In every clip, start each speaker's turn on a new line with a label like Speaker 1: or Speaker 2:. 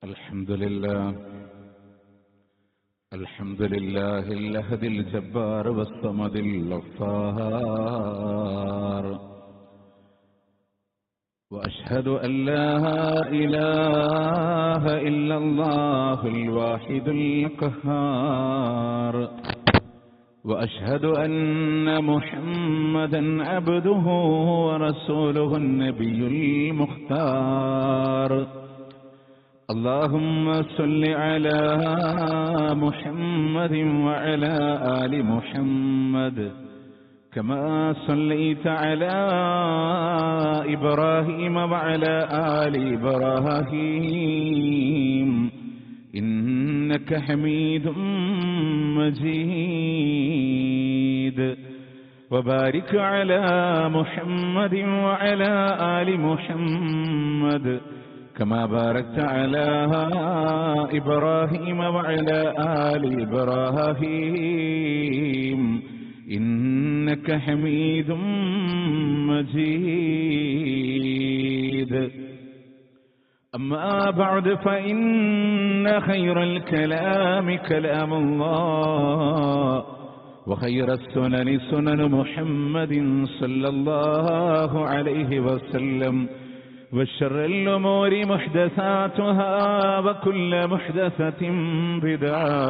Speaker 1: الحمد لله الأحد الجبار والصمد الغفار، وأشهد أن لا إله إلا الله الواحد القهار، وأشهد أن محمدا عبده ورسوله النبي المختار. اللهم صل على محمد وعلى آل محمد كما صليت على إبراهيم وعلى آل إبراهيم إنك حميد مجيد. وبارك على محمد وعلى آل محمد كما باركت على إبراهيم وعلى آل إبراهيم إنك حميد مجيد. أما بعد فإن خير الكلام كلام الله، وخير السنن سنن محمد صلى الله عليه وسلم، وشر الأمور محدثاتها، وكل محدثة بدعة،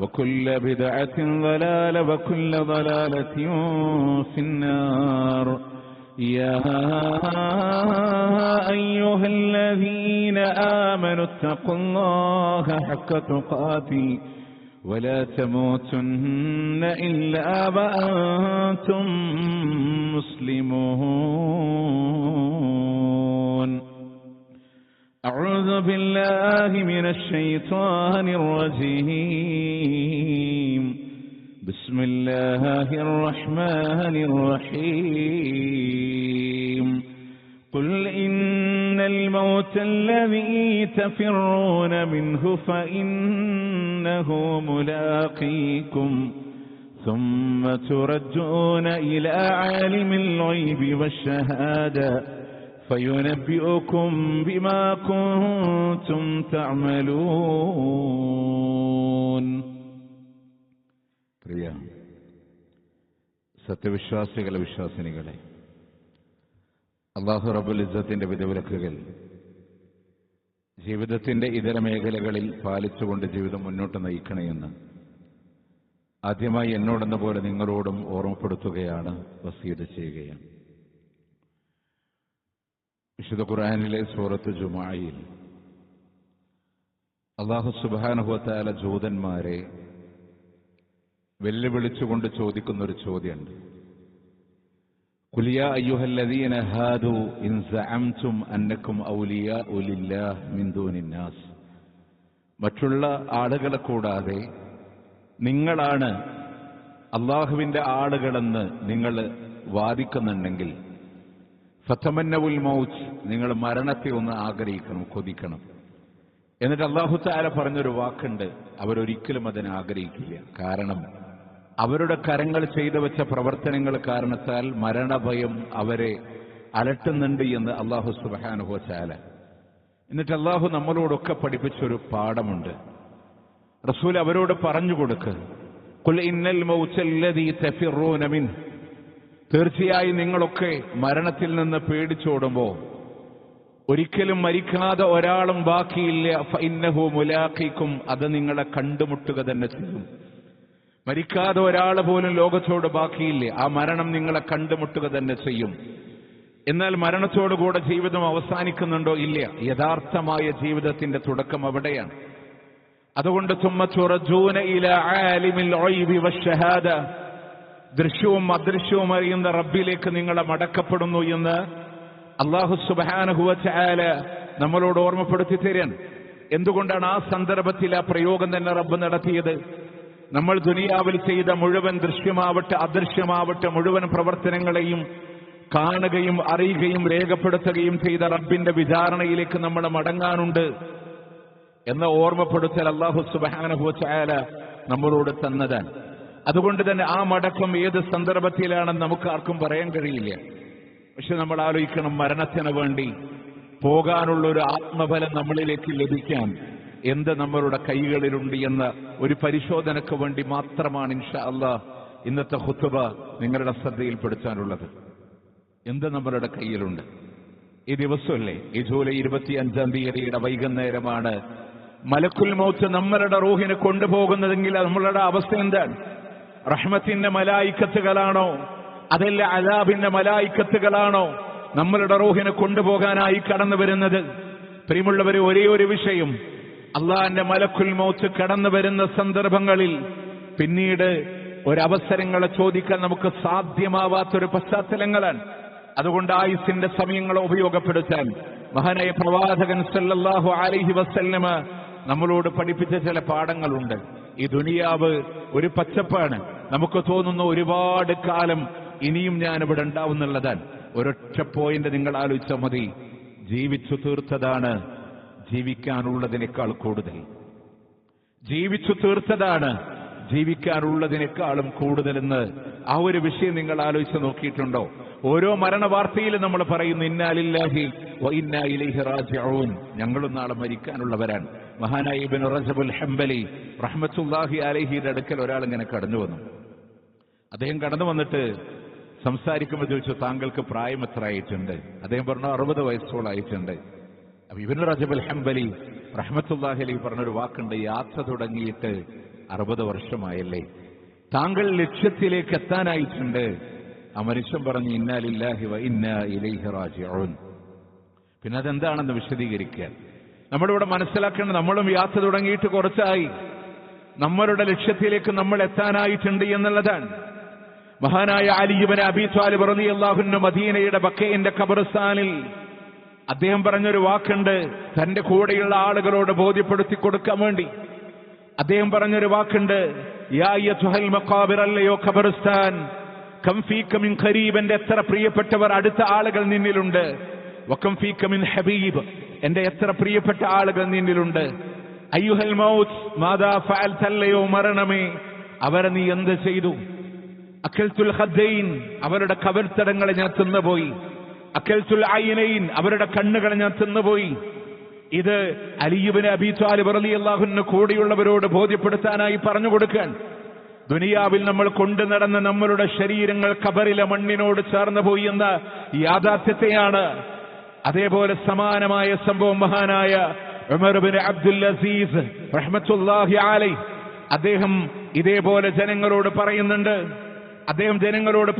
Speaker 1: وكل بدعة ضلالة، وكل ضلالة في النار. يا أيها الذين آمنوا اتقوا الله حق تقاته ولا تموتن إلا وأنتم مسلمون. أعوذ بالله من الشيطان الرجيم. بسم الله الرحمن الرحيم. قل إن الموت الذي تفرون منه فإنه ملاقيكم، ثم تردون إلى عالم الغيب والشهادة فينبئكم بما كنتم تعملون. പ്രിയ സത്യവിശ്വാസികളെ, വിശ്വാസിനികളെ, അല്ലാഹു റബ്ബുൽ ഇസ്സത്തിന്റെ വിധിവിലക്കുകൾ ജീവിതത്തിന്റെ ഇതര മേഖലകളിൽ പാലിച്ചുകൊണ്ട് ജീവിതം മുന്നോട്ട് നയിക്കണമെന്ന് ആദ്യമായി എന്നോടെന്ന പോലെ നിങ്ങളോടും ഓർമ്മപ്പെടുത്തുകയാണ്, വസിയത്ത് ചെയ്യുകയാണ്. വിശുദ്ധ ഖുർആനിലെ സൂറത്ത് ജുമുഅയിൽ അല്ലാഹു സുബ്ഹാനഹു വ തആല ജൂതന്മാരെ വെല്ലുവിളിച്ചുകൊണ്ട് ചോദിക്കുന്നൊരു ചോദ്യമുണ്ട്. ഖുൽ യാ അയ്യുഹല്ലദീന ഹാദു ഇൻ സഅംതും അന്നകും ഔലിയാഉ ലില്ലാഹി മിൻ ദൂനിന്നാസ്. മറ്റുള്ള ആളുകളെ കൂടാതെ നിങ്ങളാണ് അല്ലാഹുവിന്റെ ആളുകളെന്ന് നിങ്ങൾ വാദിക്കുന്നുണ്ടെങ്കിൽ ഫതമന്നവുൽ മൗത്ത്, നിങ്ങൾ മരണത്തെ ഒന്ന് ആഗ്രഹിക്കണം, കൊതിക്കണം. എന്നിട്ട് അല്ലാഹു തആല പറഞ്ഞൊരു വാക്കുണ്ട്, അവരൊരിക്കലും അതിനെ ആഗ്രഹിക്കില്ല. കാരണം അവരുടെ കരങ്ങൾ ചെയ്തു വെച്ച പ്രവർത്തനങ്ങൾ കാരണത്താൽ മരണഭയം അവരെ അലട്ടുന്നുണ്ട് എന്ന് അല്ലാഹു സുബ്ഹാനഹു വ തആല. എന്നിട്ട് അല്ലാഹു നമ്മളോടൊക്കെ പഠിപ്പിച്ചൊരു പാഠമുണ്ട്. റസൂൽ അവരോട് പറഞ്ഞു കൊടുക്ക്, ഖുൽ ഇന്നൽ മൗതല്ലദീ തഫിറൂന മിൻ, തീർച്ചയായും നിങ്ങളൊക്കെ മരണത്തിൽ നിന്ന് പേടിച്ചോടുമ്പോ ഒരിക്കലും മരിക്കാതെ ഒരാളും ബാക്കിയില്ല. ഫഇന്നഹു മുലാഖിക്കും, അത് നിങ്ങളെ കണ്ടുമുട്ടുക തന്നെ ചെയ്യും. മരിക്കാതെ ഒരാൾ പോലും ലോകത്തോട് ബാക്കിയില്ല. ആ മരണം നിങ്ങളെ കണ്ടുമുട്ടുക തന്നെ ചെയ്യും. എന്നാൽ മരണത്തോടുകൂടെ ജീവിതം അവസാനിക്കുന്നുണ്ടോ? ഇല്ല. യഥാർത്ഥമായ ജീവിതത്തിന്റെ തുടക്കം അവിടെയാണ്. അതുകൊണ്ട് സുമ്മ തുറജൂന ഇലാ ആലിമിൽ ഗൈബി വശഹാദ, ദൃശ്യവും അദൃശ്യവും അറിയുന്ന റബ്ബിലേക്ക് നിങ്ങളെ മടക്കപ്പെടുന്നു എന്ന് അല്ലാഹു സുബ്ഹാനഹു വ തആല നമ്മളോട് ഓർമ്മപ്പെടുത്തി തരാൻ. എന്തുകൊണ്ടാണ് ആ സന്ദർഭത്തിൽ ആ പ്രയോഗം തന്നെ റബ്ബ് നടത്തിയത്? നമ്മൾ ദുനിയാവിൽ ചെയ്ത മുഴുവൻ ദൃശ്യമാവട്ടെ അദൃശ്യമാവട്ടെ മുഴുവൻ പ്രവർത്തനങ്ങളെയും കാണുകയും അറിയുകയും രേഖപ്പെടുത്തുകയും ചെയ്ത റബ്ബിന്റെ വിചാരണയിലേക്ക് നമ്മൾ മടങ്ങാനുണ്ട് എന്ന ഓർമ്മപ്പെടുത്തൽ അല്ലാഹു സുബ്ഹാനഹു വ തആല നമ്മളോട് തന്നതാണ്. അതുകൊണ്ട് തന്നെ ആ മടക്കം ഏത് സന്ദർഭത്തിലാണെന്ന് നമുക്ക് ആർക്കും പറയാൻ കഴിയില്ല. പക്ഷെ നമ്മൾ ആലോചിക്കണം, മരണത്തിന് വേണ്ടി പോകാനുള്ള ഒരു ആത്മബലം നമ്മളിലേക്ക് ലഭിക്കാൻ എന്ത് നമ്മളുടെ കൈകളിലുണ്ട് എന്ന ഒരു പരിശോധനയ്ക്ക് വേണ്ടി മാത്രമാണ് ഇൻഷാ അല്ലാഹ് ഇന്നത്തെ ഖുത്ബ നിങ്ങളുടെ ശ്രദ്ധയിൽപ്പെടുത്താനുള്ളത്. എന്ത് നമ്മളുടെ കയ്യിലുണ്ട്? ഈ ദിവസമല്ലേ, ഈ ജൂലൈ 25-ാം തീയതിയുടെ വൈകുന്നേരമാണ് മലക്കുൽ മൗത്ത് നമ്മളുടെ റൂഹിനെ കൊണ്ടുപോകുന്നതെങ്കിൽ നമ്മളുടെ അവസ്ഥ എന്താണ്? റഹ്മത്തിന്റെ മലായിക്കത്തുകളാണോ അതല്ല അദാബിന്റെ മലായിക്കത്തുകളാണോ നമ്മളുടെ റൂഹിനെ കൊണ്ടുപോകാനായി കടന്നു വരുന്നത്? പ്രിയമുള്ളവരെ, ഒരേ ഒരു വിഷയം, അള്ളാഹിന്റെ മലക്കുൽ മൗത്ത് കടന്നു വരുന്ന സന്ദർഭങ്ങളിൽ പിന്നീട് ഒരവസരങ്ങളെ ചോദിക്കാൻ നമുക്ക് സാധ്യമാവാത്തൊരു പശ്ചാത്തലങ്ങളാണ്. അതുകൊണ്ട് ആയുസിന്റെ സമയങ്ങളെ ഉപയോഗപ്പെടുത്താൻ മഹാനായ പ്രവാചകൻ സല്ലല്ലാഹു അലൈഹി വസല്ലമ നമ്മളോട് പഠിപ്പിച്ച ചില പാഠങ്ങളുണ്ട്. ഈ ദുനിയാവ് ഒരു പച്ചപ്പാണ്. നമുക്ക് തോന്നുന്ന ഒരുപാട് കാലം ഇനിയും ഞാനിവിടെ ഉണ്ടാവുന്നുള്ളതാണ്. ഒരൊറ്റ പോയിന്റ് നിങ്ങൾ ആലോചിച്ചാൽ മതി. ജീവിച്ചു തീർത്തതാണ് ജീവിക്കാനുള്ളതിനേക്കാൾ കൂടുതൽ. ജീവിച്ചു തീർത്തതാണ് ജീവിക്കാനുള്ളതിനേക്കാളും കൂടുതലെന്ന് ആ ഒരു വിഷയം നിങ്ങൾ ആലോചിച്ച് നോക്കിയിട്ടുണ്ടോ? ഓരോ മരണവാർത്തയിലും നമ്മൾ പറയുന്നു ഇന്നാ ലില്ലാഹി വ ഇന്നാ ഇലൈഹി റാജിഊൻ. ഞങ്ങളും നാളെ മരിക്കാനുള്ളവരാണ്. മഹാനായ ഇബ്നു റജബുൽ ഹംബലി റഹ്മത്തുള്ളാഹി അലൈഹിയുടെ അടുക്കൽ ഒരാൾ ഇങ്ങനെ കടന്നു വന്നു. അദ്ദേഹം കടന്നു വന്നിട്ട് സംസാരിക്കുമ്പോൾ ചോദിച്ചു, താങ്കൾക്ക് പ്രായം എത്ര ആയിട്ടുണ്ട്? അദ്ദേഹം പറഞ്ഞു 60 വയസ്സോളായിട്ടുണ്ട്. അപ്പൊ ഇബ്നു റജബുൽ ഹംബലി റഹ്മത്തുള്ളാഹി അലൈഹി പറഞ്ഞൊരു വാക്കുണ്ട്, യാത്ര തുടങ്ങിയിട്ട് 60 വർഷമായല്ലേ? താങ്കൾ ലക്ഷ്യത്തിലേക്ക് എത്താനായിട്ടുണ്ട്. ആ മനുഷ്യൻ പറഞ്ഞു ഇന്നാ ലില്ലാഹി വ ഇന്നാ ഇലൈഹി റാജിഊൻ. പിന്നെ അതെന്താണെന്ന് വിശദീകരിക്കാൻ നമ്മളിവിടെ മനസ്സിലാക്കേണ്ടത്, നമ്മളും യാത്ര തുടങ്ങിയിട്ട് കുറച്ചായി, നമ്മളുടെ ലക്ഷ്യത്തിലേക്ക് നമ്മൾ എത്താനായിട്ടുണ്ട് എന്നുള്ളതാണ്. മഹാനായ അലി ഇബ്നു അബീ ത്വാലിബ് റളിയല്ലാഹു അൻഹു മദീനയുടെ ബക്കീന്റെ ഖബർസ്ഥാനിൽ അദ്ദേഹം പറഞ്ഞൊരു വാക്കുണ്ട്, തന്റെ കൂടെയുള്ള ആളുകളോട് ബോധ്യപ്പെടുത്തി കൊടുക്കാൻ വേണ്ടി അദ്ദേഹം പറഞ്ഞൊരു വാക്കുണ്ട്, യാ അയ്യതുഹൽ മഖാബിർ, അല്ലയോ ഖബർസ്ഥാൻ, കം ഫീക മിൻ ഖരീബ്, എന്റെ എത്ര പ്രിയപ്പെട്ടവർ അടുത്ത ആളുകൾ നിന്നിലുണ്ട്, വകം ഫീക മിൻ ഹബീബ്, എന്റെ എത്ര പ്രിയപ്പെട്ട ആളുകൾ നിന്നിലുണ്ട്, അയ്യുഹൽ മൗത്ത് മാദാ ഫഅൽത, അല്ലയോ മരണമേ അവരെ നീ എന്ത് ചെയ്തു, അക്കൽതുൽ ഖദ്ദൈൻ, അവരുടെ കവിൾത്തടങ്ങളെ ഞാൻ തിന്നുപോയി, അക്കൽതുൽ ഐനൈൻ, അവരുടെ കണ്ണുകളെ ഞാൻ തിന്നുപോയി. ഇത് അലി ഇബ്നു അബീ ത്വാലിബ് റളിയല്ലാഹു അൻഹു കൂടെയുള്ളവരോട് ബോധ്യപ്പെടുത്താനായി പറഞ്ഞു കൊടുക്കാൻ. ദുനിയാവിൽ നമ്മൾ കൊണ്ടു നടന്ന നമ്മളുടെ ശരീരങ്ങൾ ഖബറിലെ മണ്ണിനോട് ചേർന്നു പോയി എന്ന യാഥാർത്ഥ്യത്തെയാണ്. അതേപോലെ സമാനമായ സംഭവം മഹാനായ ഉമർ ഇബ്നു അബ്ദുൽ അസീസ് റഹ്മത്തുള്ളാഹി അലൈഹി അദ്ദേഹം ഇതേപോലെ ജനങ്ങളോട്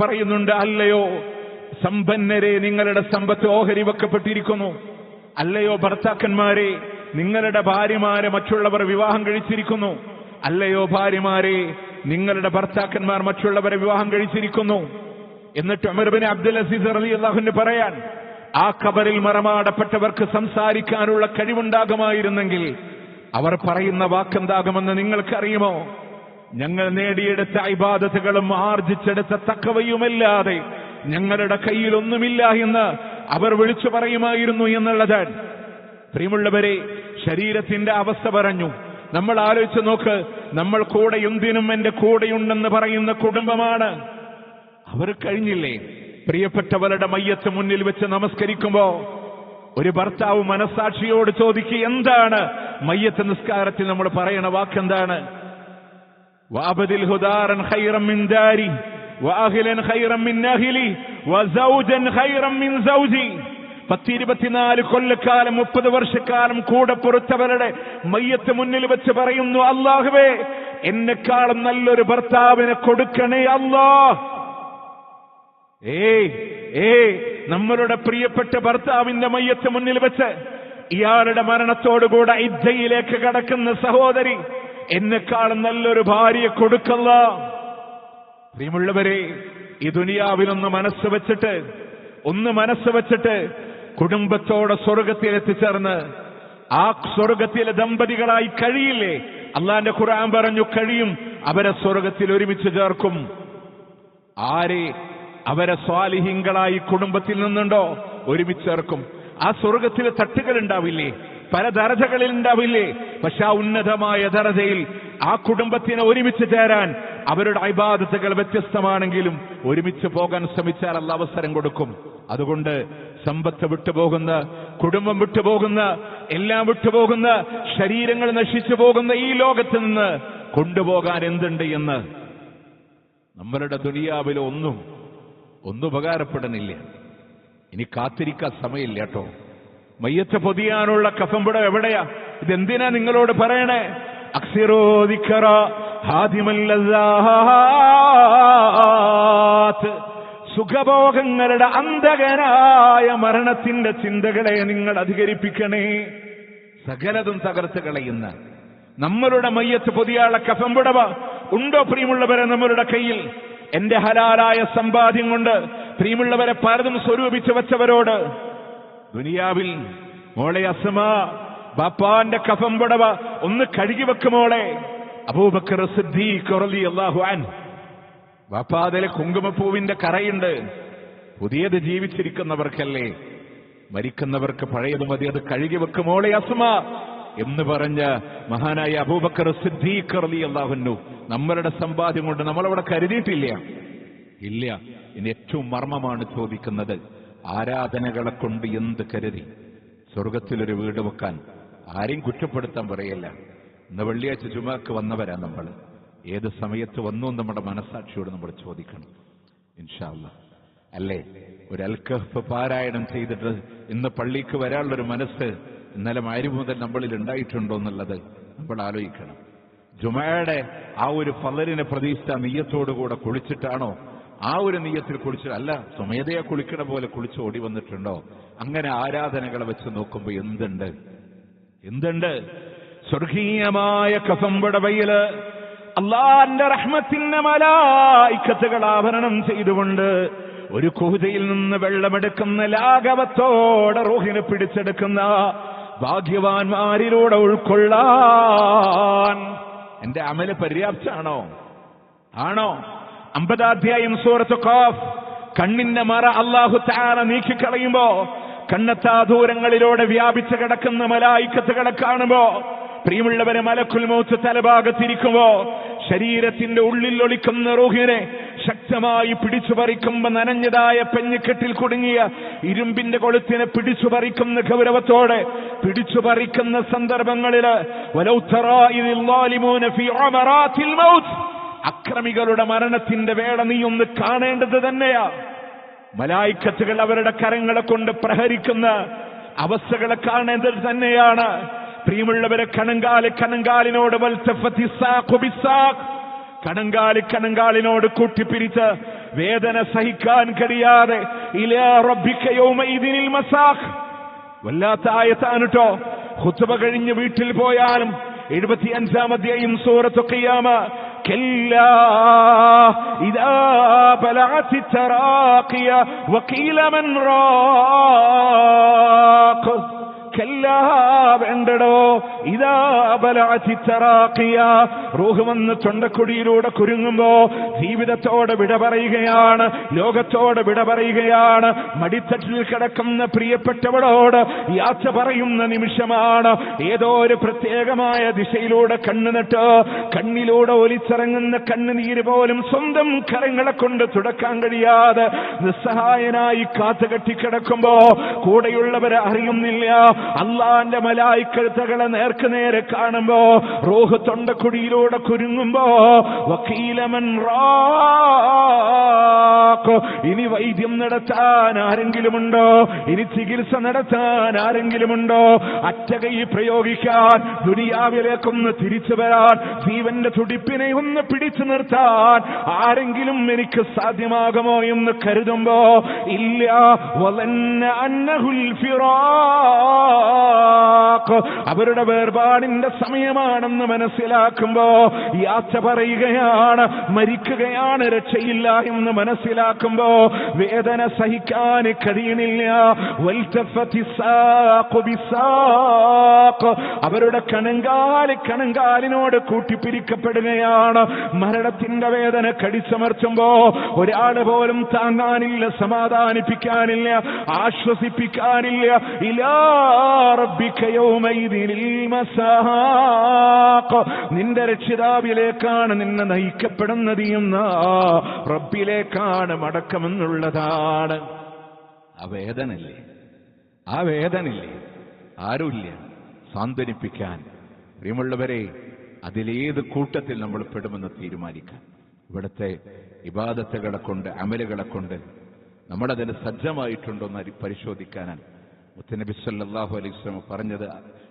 Speaker 1: പറയുന്നുണ്ട്, അല്ലയോ സമ്പന്നരെ, നിങ്ങളുടെ സമ്പത്ത് ഓഹരി വെക്കപ്പെട്ടിരിക്കുന്നു. അല്ലയോ ഭർത്താക്കന്മാരെ, നിങ്ങളുടെ ഭാര്യമാരെ മറ്റുള്ളവർ വിവാഹം കഴിച്ചിരിക്കുന്നു. അല്ലയോ ഭാര്യമാരെ, നിങ്ങളുടെ ഭർത്താക്കന്മാർ മറ്റുള്ളവരെ വിവാഹം കഴിച്ചിരിക്കുന്നു. എന്നിട്ട് ഉമർ ഇബ്നു അബ്ദുൽ അസീസ് റളിയല്ലാഹു അൻഹു പറയാൻ, ആ ഖബറിൽ മറമാടപ്പെട്ടവർക്ക് സംസാരിക്കാനുള്ള കഴിവുണ്ടാകുമായിരുന്നെങ്കിൽ അവർ പറയുന്ന വാക്കെന്താകുമെന്ന് നിങ്ങൾക്കറിയുമോ? ഞങ്ങൾ നേടിയെടുത്ത ഇബാദത്തുകളും ആർജിച്ചെടുത്ത തഖ്വയുമല്ലാതെ ഞങ്ങളുടെ കയ്യിലൊന്നുമില്ല എന്ന് അവർ വിളിച്ചു പറയുമായിരുന്നു എന്നുള്ളതാണ്. പ്രിയമുള്ളവരെ, ശരീരത്തിന്റെ അവസ്ഥ പറഞ്ഞു. നമ്മൾ ആലോചിച്ച് നോക്ക്, നമ്മൾ കൂടെ എന്തിനും എന്റെ കൂടെയുണ്ടെന്ന് പറയുന്ന കുടുംബമാണ്. അവർ കഴിഞ്ഞില്ലേ പ്രിയപ്പെട്ടവരുടെ മയ്യത്ത് മുന്നിൽ വെച്ച് നമസ്കരിക്കുമ്പോ ഒരു ഭർത്താവ് മനസാക്ഷിയോട് ചോദിക്കുക, എന്താണ് മയ്യത്ത് നിസ്കാരത്തിൽ നമ്മൾ പറയണ വാക്കെന്താണ്? വഅബ്ദിൽ ഹുദാറൻ ഖൈറൻ മിൻ ദാരി വഅഹ്ലൻ ഖൈറൻ മിൻ അഹ്ലി വസൗജൻ ഖൈറൻ മിൻ സൗജി. 10-24 കൊല്ലക്കാലം 30 വർഷക്കാലം കൂടെ പുറത്തവരുടെ മയ്യത്ത് മുന്നിൽ വെച്ച് പറയുന്നു, അല്ലാഹുവേ എന്നെക്കാളും നല്ലൊരു ഭർത്താവിനെ കൊടുക്കണേ അല്ലാഹ്. നമ്മളുടെ പ്രിയപ്പെട്ട ഭർത്താവിന്റെ മയ്യത്ത് മുന്നിൽ വെച്ച് ഇയാളുടെ മരണത്തോടുകൂടെ ഇദ്ദയിലേക്ക് കടക്കുന്ന സഹോദരി, എന്നെക്കാളും നല്ലൊരു ഭാര്യയെ കൊടുക്കല്ല. പ്രിയമുള്ളവരെ, ഈ ദുനിയാവിലൊന്ന് മനസ്സ് വെച്ചിട്ട് കുടുംബത്തോടെ സ്വർഗത്തിൽ എത്തിച്ചേർന്ന് ആ സ്വർഗത്തിലെ ദമ്പതികളായി കഴിയില്ലേ? അള്ളാന്റെ ഖുർആൻ പറഞ്ഞു, കഴിയും. അവരെ സ്വർഗത്തിൽ ഒരുമിച്ച് ചേർക്കും. ആരെ? അവരെ സ്വാലിഹീങ്ങളായി കുടുംബത്തിൽ നിന്നുണ്ടോ ഒരുമിച്ച് ചേർക്കും. ആ സ്വർഗത്തിലെ തട്ടുകൾ ഉണ്ടാവില്ലേ, പല ദറജകളിൽ ഉണ്ടാവില്ലേ? പക്ഷെ ആ ഉന്നതമായ ദറജയിൽ ആ കുടുംബത്തിനെ ഒരുമിച്ച് ചേരാൻ അവരുടെ ഇബാദത്തുകൾ വ്യത്യസ്തമാണെങ്കിലും ഒരുമിച്ച് പോകാൻ ശ്രമിച്ചാൽ അല്ലാഹ് അവസരം കൊടുക്കും. അതുകൊണ്ട് സമ്പത്ത് വിട്ടുപോകുന്ന, കുടുംബം വിട്ടുപോകുന്ന, എല്ലാം വിട്ടുപോകുന്ന, ശരീരങ്ങൾ നശിച്ചു പോകുന്ന ഈ ലോകത്ത് നിന്ന് കൊണ്ടുപോകാൻ എന്തുണ്ട് എന്ന് നമ്മളുടെ ദുനിയാവിൽ ഒന്നും ഉപകാരപ്പെടുന്നില്ല. ഇനി കാത്തിരിക്കാൻ സമയമില്ല കേട്ടോ. മയ്യത്ത് പൊതിയാനുള്ള കഫംപുട എവിടെയാ? ഇതെന്തിനാ നിങ്ങളോട് പറയണേ? അക്സിറോ ദിക്റ ഹാദിമൽ ലസ്സാത്ത്, സുഖഭോഗങ്ങളുടെ അന്ധകനായ മരണത്തിന്റെ ചിന്തകളെ നിങ്ങൾ അധികരിപ്പിക്കണേ. സകലതും തകർത്ത് കളയുന്ന നമ്മളുടെ മയ്യത്ത് പൊതിയാള കഫംപുടവ ഉണ്ടോ പ്രിയമുള്ളവരെ നമ്മളുടെ കയ്യിൽ? എന്റെ ഹലാലായ സമ്പാദ്യം കൊണ്ട് പ്രിയമുള്ളവരെ പലതും സ്വരൂപിച്ചു വെച്ചവരോട് ദുനിയാവിൽ മോളെ അസ്മാ, ബാപ്പാന്റെ കഫംപുടവ ഒന്ന് കഴുകി വെക്കുമോളെ. അബൂബക്കർ സിദ്ദീഖ് റളിയല്ലാഹു അൻഹു, ബാപ്പാതിലെ കുങ്കുമപ്പൂവിന്റെ കറയുണ്ട്. പുതിയത് ജീവിച്ചിരിക്കുന്നവർക്കല്ലേ, മരിക്കുന്നവർക്ക് പഴയത് മതി, അത് കഴുകി വെക്കുമോളെ അസ്മാ എന്ന് പറഞ്ഞ മഹാനായ അബൂബക്കർ സിദ്ദീഖ് റളിയല്ലാഹു അൻഹു നമ്മളുടെ സമ്പാദ്യം കൊണ്ട് നമ്മളവിടെ കരുതിയിട്ടില്ല. ഇല്ല. ഇനി ഏറ്റവും മർമ്മമാണ് ചോദിക്കുന്നത്, ആരാധനകളെ കൊണ്ട് എന്ത് കരുതി? സ്വർഗത്തിലൊരു വീട് വെക്കാൻ ആരെയും കുറ്റപ്പെടുത്താൻ പറയല്ല. ഇന്ന് വെള്ളിയാഴ്ച ജുമാക്ക് വന്നവരാ നമ്മൾ. ഏത് സമയത്ത് വന്നു നമ്മുടെ മനസാക്ഷിയോട് നമ്മൾ ചോദിക്കണം. ഇൻഷാ അല്ലാഹ് അല്ലേ? ഒരു അൽക്കഹ്ഫ് പാരായണം ചെയ്തിട്ട് ഇന്ന് പള്ളിക്ക് വരാനുള്ളൊരു മനസ്സ് ഇന്നലെ മഗ്‌രിബ് മുതൽ നമ്മളിൽ ഉണ്ടായിട്ടുണ്ടോ എന്നുള്ളത് നമ്മൾ ആലോചിക്കണം. ജുമയുടെ ആ ഒരു ഫളലിനെ പ്രതീക്ഷിച്ച നിയ്യത്തോടുകൂടെ കുളിച്ചിട്ടാണോ? ആ ഒരു നിയ്യത്തിൽ കുളിച്ചിട്ട് അല്ല, സ്വമേധയാ കുളിക്കണ പോലെ കുളിച്ച് ഓടി വന്നിട്ടുണ്ടോ? അങ്ങനെ ആരാധനകളെ വെച്ച് നോക്കുമ്പോൾ എന്തുണ്ട്? സ്വർഗീയമായ കഫംപുടവയില് അല്ലാഹുവിന്റെ റഹ്മത്തിന്റെ മലായികത്തുകൾ ആഭരണം ചെയ്തുകൊണ്ട് ഒരു കുഹുതയിൽ നിന്ന് വെള്ളമെടുക്കുന്ന ലാഘവത്തോടെ റൂഹിനെ പിടിച്ചെടുക്കുന്ന ഭാഗ്യവാന്മാരിലൂടെ ഉൾക്കൊള്ളാൻ എന്റെ അമല് പര്യാപ്തമാണോ? ആണോ? 50 അധ്യായം സൂറത്ത് ഖാഫ്, കണ്ണിന്റെ മറ അല്ലാഹു തആല നീക്കിക്കളയുമ്പോ കണ്ണെത്താ ദൂരങ്ങളിലൂടെ വ്യാപിച്ചു കിടക്കുന്ന മലായികത്തുകളെ കാണുമ്പോ, പ്രിയമുള്ളവരെ, മലക്കുൽ മൗത്ത് തലഭാഗത്തിരിക്കുമ്പോ ശരീരത്തിന്റെ ഉള്ളിൽ ഒളിക്കുന്ന റൂഹിനെ ശക്തമായി പിടിച്ചു പറിക്കുമ്പോ നനഞ്ഞതായ പെഞ്ഞിക്കെട്ടിൽ കുടുങ്ങിയ ഇരുമ്പിന്റെ കൊളുത്തിനെ പിടിച്ചു പറിക്കുന്ന ഗൗരവത്തോടെ പിടിച്ചു പറിക്കുന്ന സന്ദർഭങ്ങളില് വലൗ തറാ ഇദിൽ ളാലിമൂന ഫീ അമറാത്തിൽ മൗത്ത്, അക്രമികളുടെ മരണത്തിന്റെ വേള നീ ഒന്ന് കാണേണ്ടത് തന്നെയാ. മലായികത്തുകൾ അവരുടെ കരങ്ങളെ കൊണ്ട് പ്രഹരിക്കുന്ന അവസ്ഥകളെ കാണേണ്ടത് തന്നെയാണ്. പ്രിയമുള്ളവരെ, കണങ്കാലിനോട് കണങ്കാലിനോട് കൂട്ടിപ്പിരിച്ച് വേദന സഹിക്കാൻ കഴിയാതെ ഇലാ റബ്ബിക യൗമഇദിനിൽ മസാഖ്, വല്ലാത്ത ആയത്താണ് ട്ടോ. ഖുത്ബ കഴിഞ്ഞ് വീട്ടിൽ പോയാലും 75 അധ്യായം സൂറത്ത് ഖിയാമ, കല്ലാ ഇദാ ബലഅതി തറാഖിയ വഖീല മൻ റാഖ്, കല്ലാ വേണ്ടടോ, ഇദാ ബലഅതി തറാഖിയ, റൂഹ് വന്ന് തൊണ്ടക്കുടിയിലൂടെ കുരുങ്ങുമ്പോ ജീവിതത്തോടെ വിട പറയുകയാണ്, ലോകത്തോട് വിട പറയുകയാണ്. മടിത്തട്ടിൽ കിടക്കുന്ന പ്രിയപ്പെട്ടവളോട് യാത്ര പറയുന്ന നിമിഷമാണ്. ഏതോ ഒരു പ്രത്യേകമായ ദിശയിലൂടെ കണ്ണുനട്ട് കണ്ണിലൂടെ ഒലിച്ചിറങ്ങുന്ന കണ്ണുനീര് പോലും സ്വന്തം കരങ്ങളെ കൊണ്ട് തുടക്കാൻ കഴിയാതെ നിസ്സഹായനായി കാത്തുകെട്ടിക്കിടക്കുമ്പോ കൂടെയുള്ളവരെ അറിയുന്നില്ല. അല്ലാഹുവിന്റെ മലായികത്തുകളെ നേർക്ക് നേരെ കാണുമ്പോ റൂഹ് തൊണ്ടക്കുടിയിലൂടെ കുരുങ്ങുമ്പോ വഖീല മൻ റാഖ്, ഇനി വൈദ്യം നടത്താൻ ആരെങ്കിലുമുണ്ടോ? ഇനി ചികിത്സ നടത്താൻ ആരെങ്കിലുമുണ്ടോ? അറ്റകൈ പ്രയോഗിക്കാൻ, ദുനിയാവിലേക്കൊന്ന് തിരിച്ചു വരാൻ, ജീവന്റെ തുടിപ്പിനെ ഒന്ന് പിടിച്ചു നിർത്താൻ ആരെങ്കിലും എനിക്ക് സാധ്യമാകുമോ എന്ന് കരുതുമ്പോ ഇല്ല. വലന്ന അന്നഹുൽ ഫിറാഖ്, അവരുടെ വേർപാടിന്റെ സമയമാണെന്ന് മനസ്സിലാക്കുമ്പോ യാത്ര പറയുകയാണ്, മരിക്കുകയാണ്, രക്ഷയില്ല എന്ന് മനസ്സിലാക്കുമ്പോ വേദന സഹിക്കാൻ കഴിയണില്ല. അവരുടെ കണങ്കാലിനോട് കൂട്ടിപ്പിരിക്കപ്പെടുകയാണ്. മരണത്തിന്റെ വേദന കടിച്ചമർത്തുമ്പോ ഒരാൾ പോലും താങ്ങാനില്ല, സമാധാനിപ്പിക്കാനില്ല, ആശ്വസിപ്പിക്കാനില്ല. ഇലാ റബ്ബിക യൗമഇദിനിൽ മസാഖ്, നിന്റെ രക്ഷിതാവിലേക്കാണ് നിന്നെ നയിക്കപ്പെടുന്നത് എന്ന റബ്ബിലേക്കാണ് മടക്കമെന്നുള്ളതാണ്. ആ വേദനല്ലേ ആ വേദനയില്ലേ, ആരുമില്ല സാന്ത്വനിപ്പിക്കാൻ. പ്രിയമുള്ളവരെ, അതിലേത് കൂട്ടത്തിൽ നമ്മൾ പെടുമെന്ന് തീരുമാനിക്കാം. ഇവിടുത്തെ ഇബാദത്തുകളെ കൊണ്ട്, അമലുകളെ കൊണ്ട് നമ്മളതിന് സജ്ജമായിട്ടുണ്ടോ എന്ന് പരിശോധിക്കാനാണ് മുത്തനബി സല്ലല്ലാഹു അലൈഹി വസല്ലം പറഞ്ഞത്,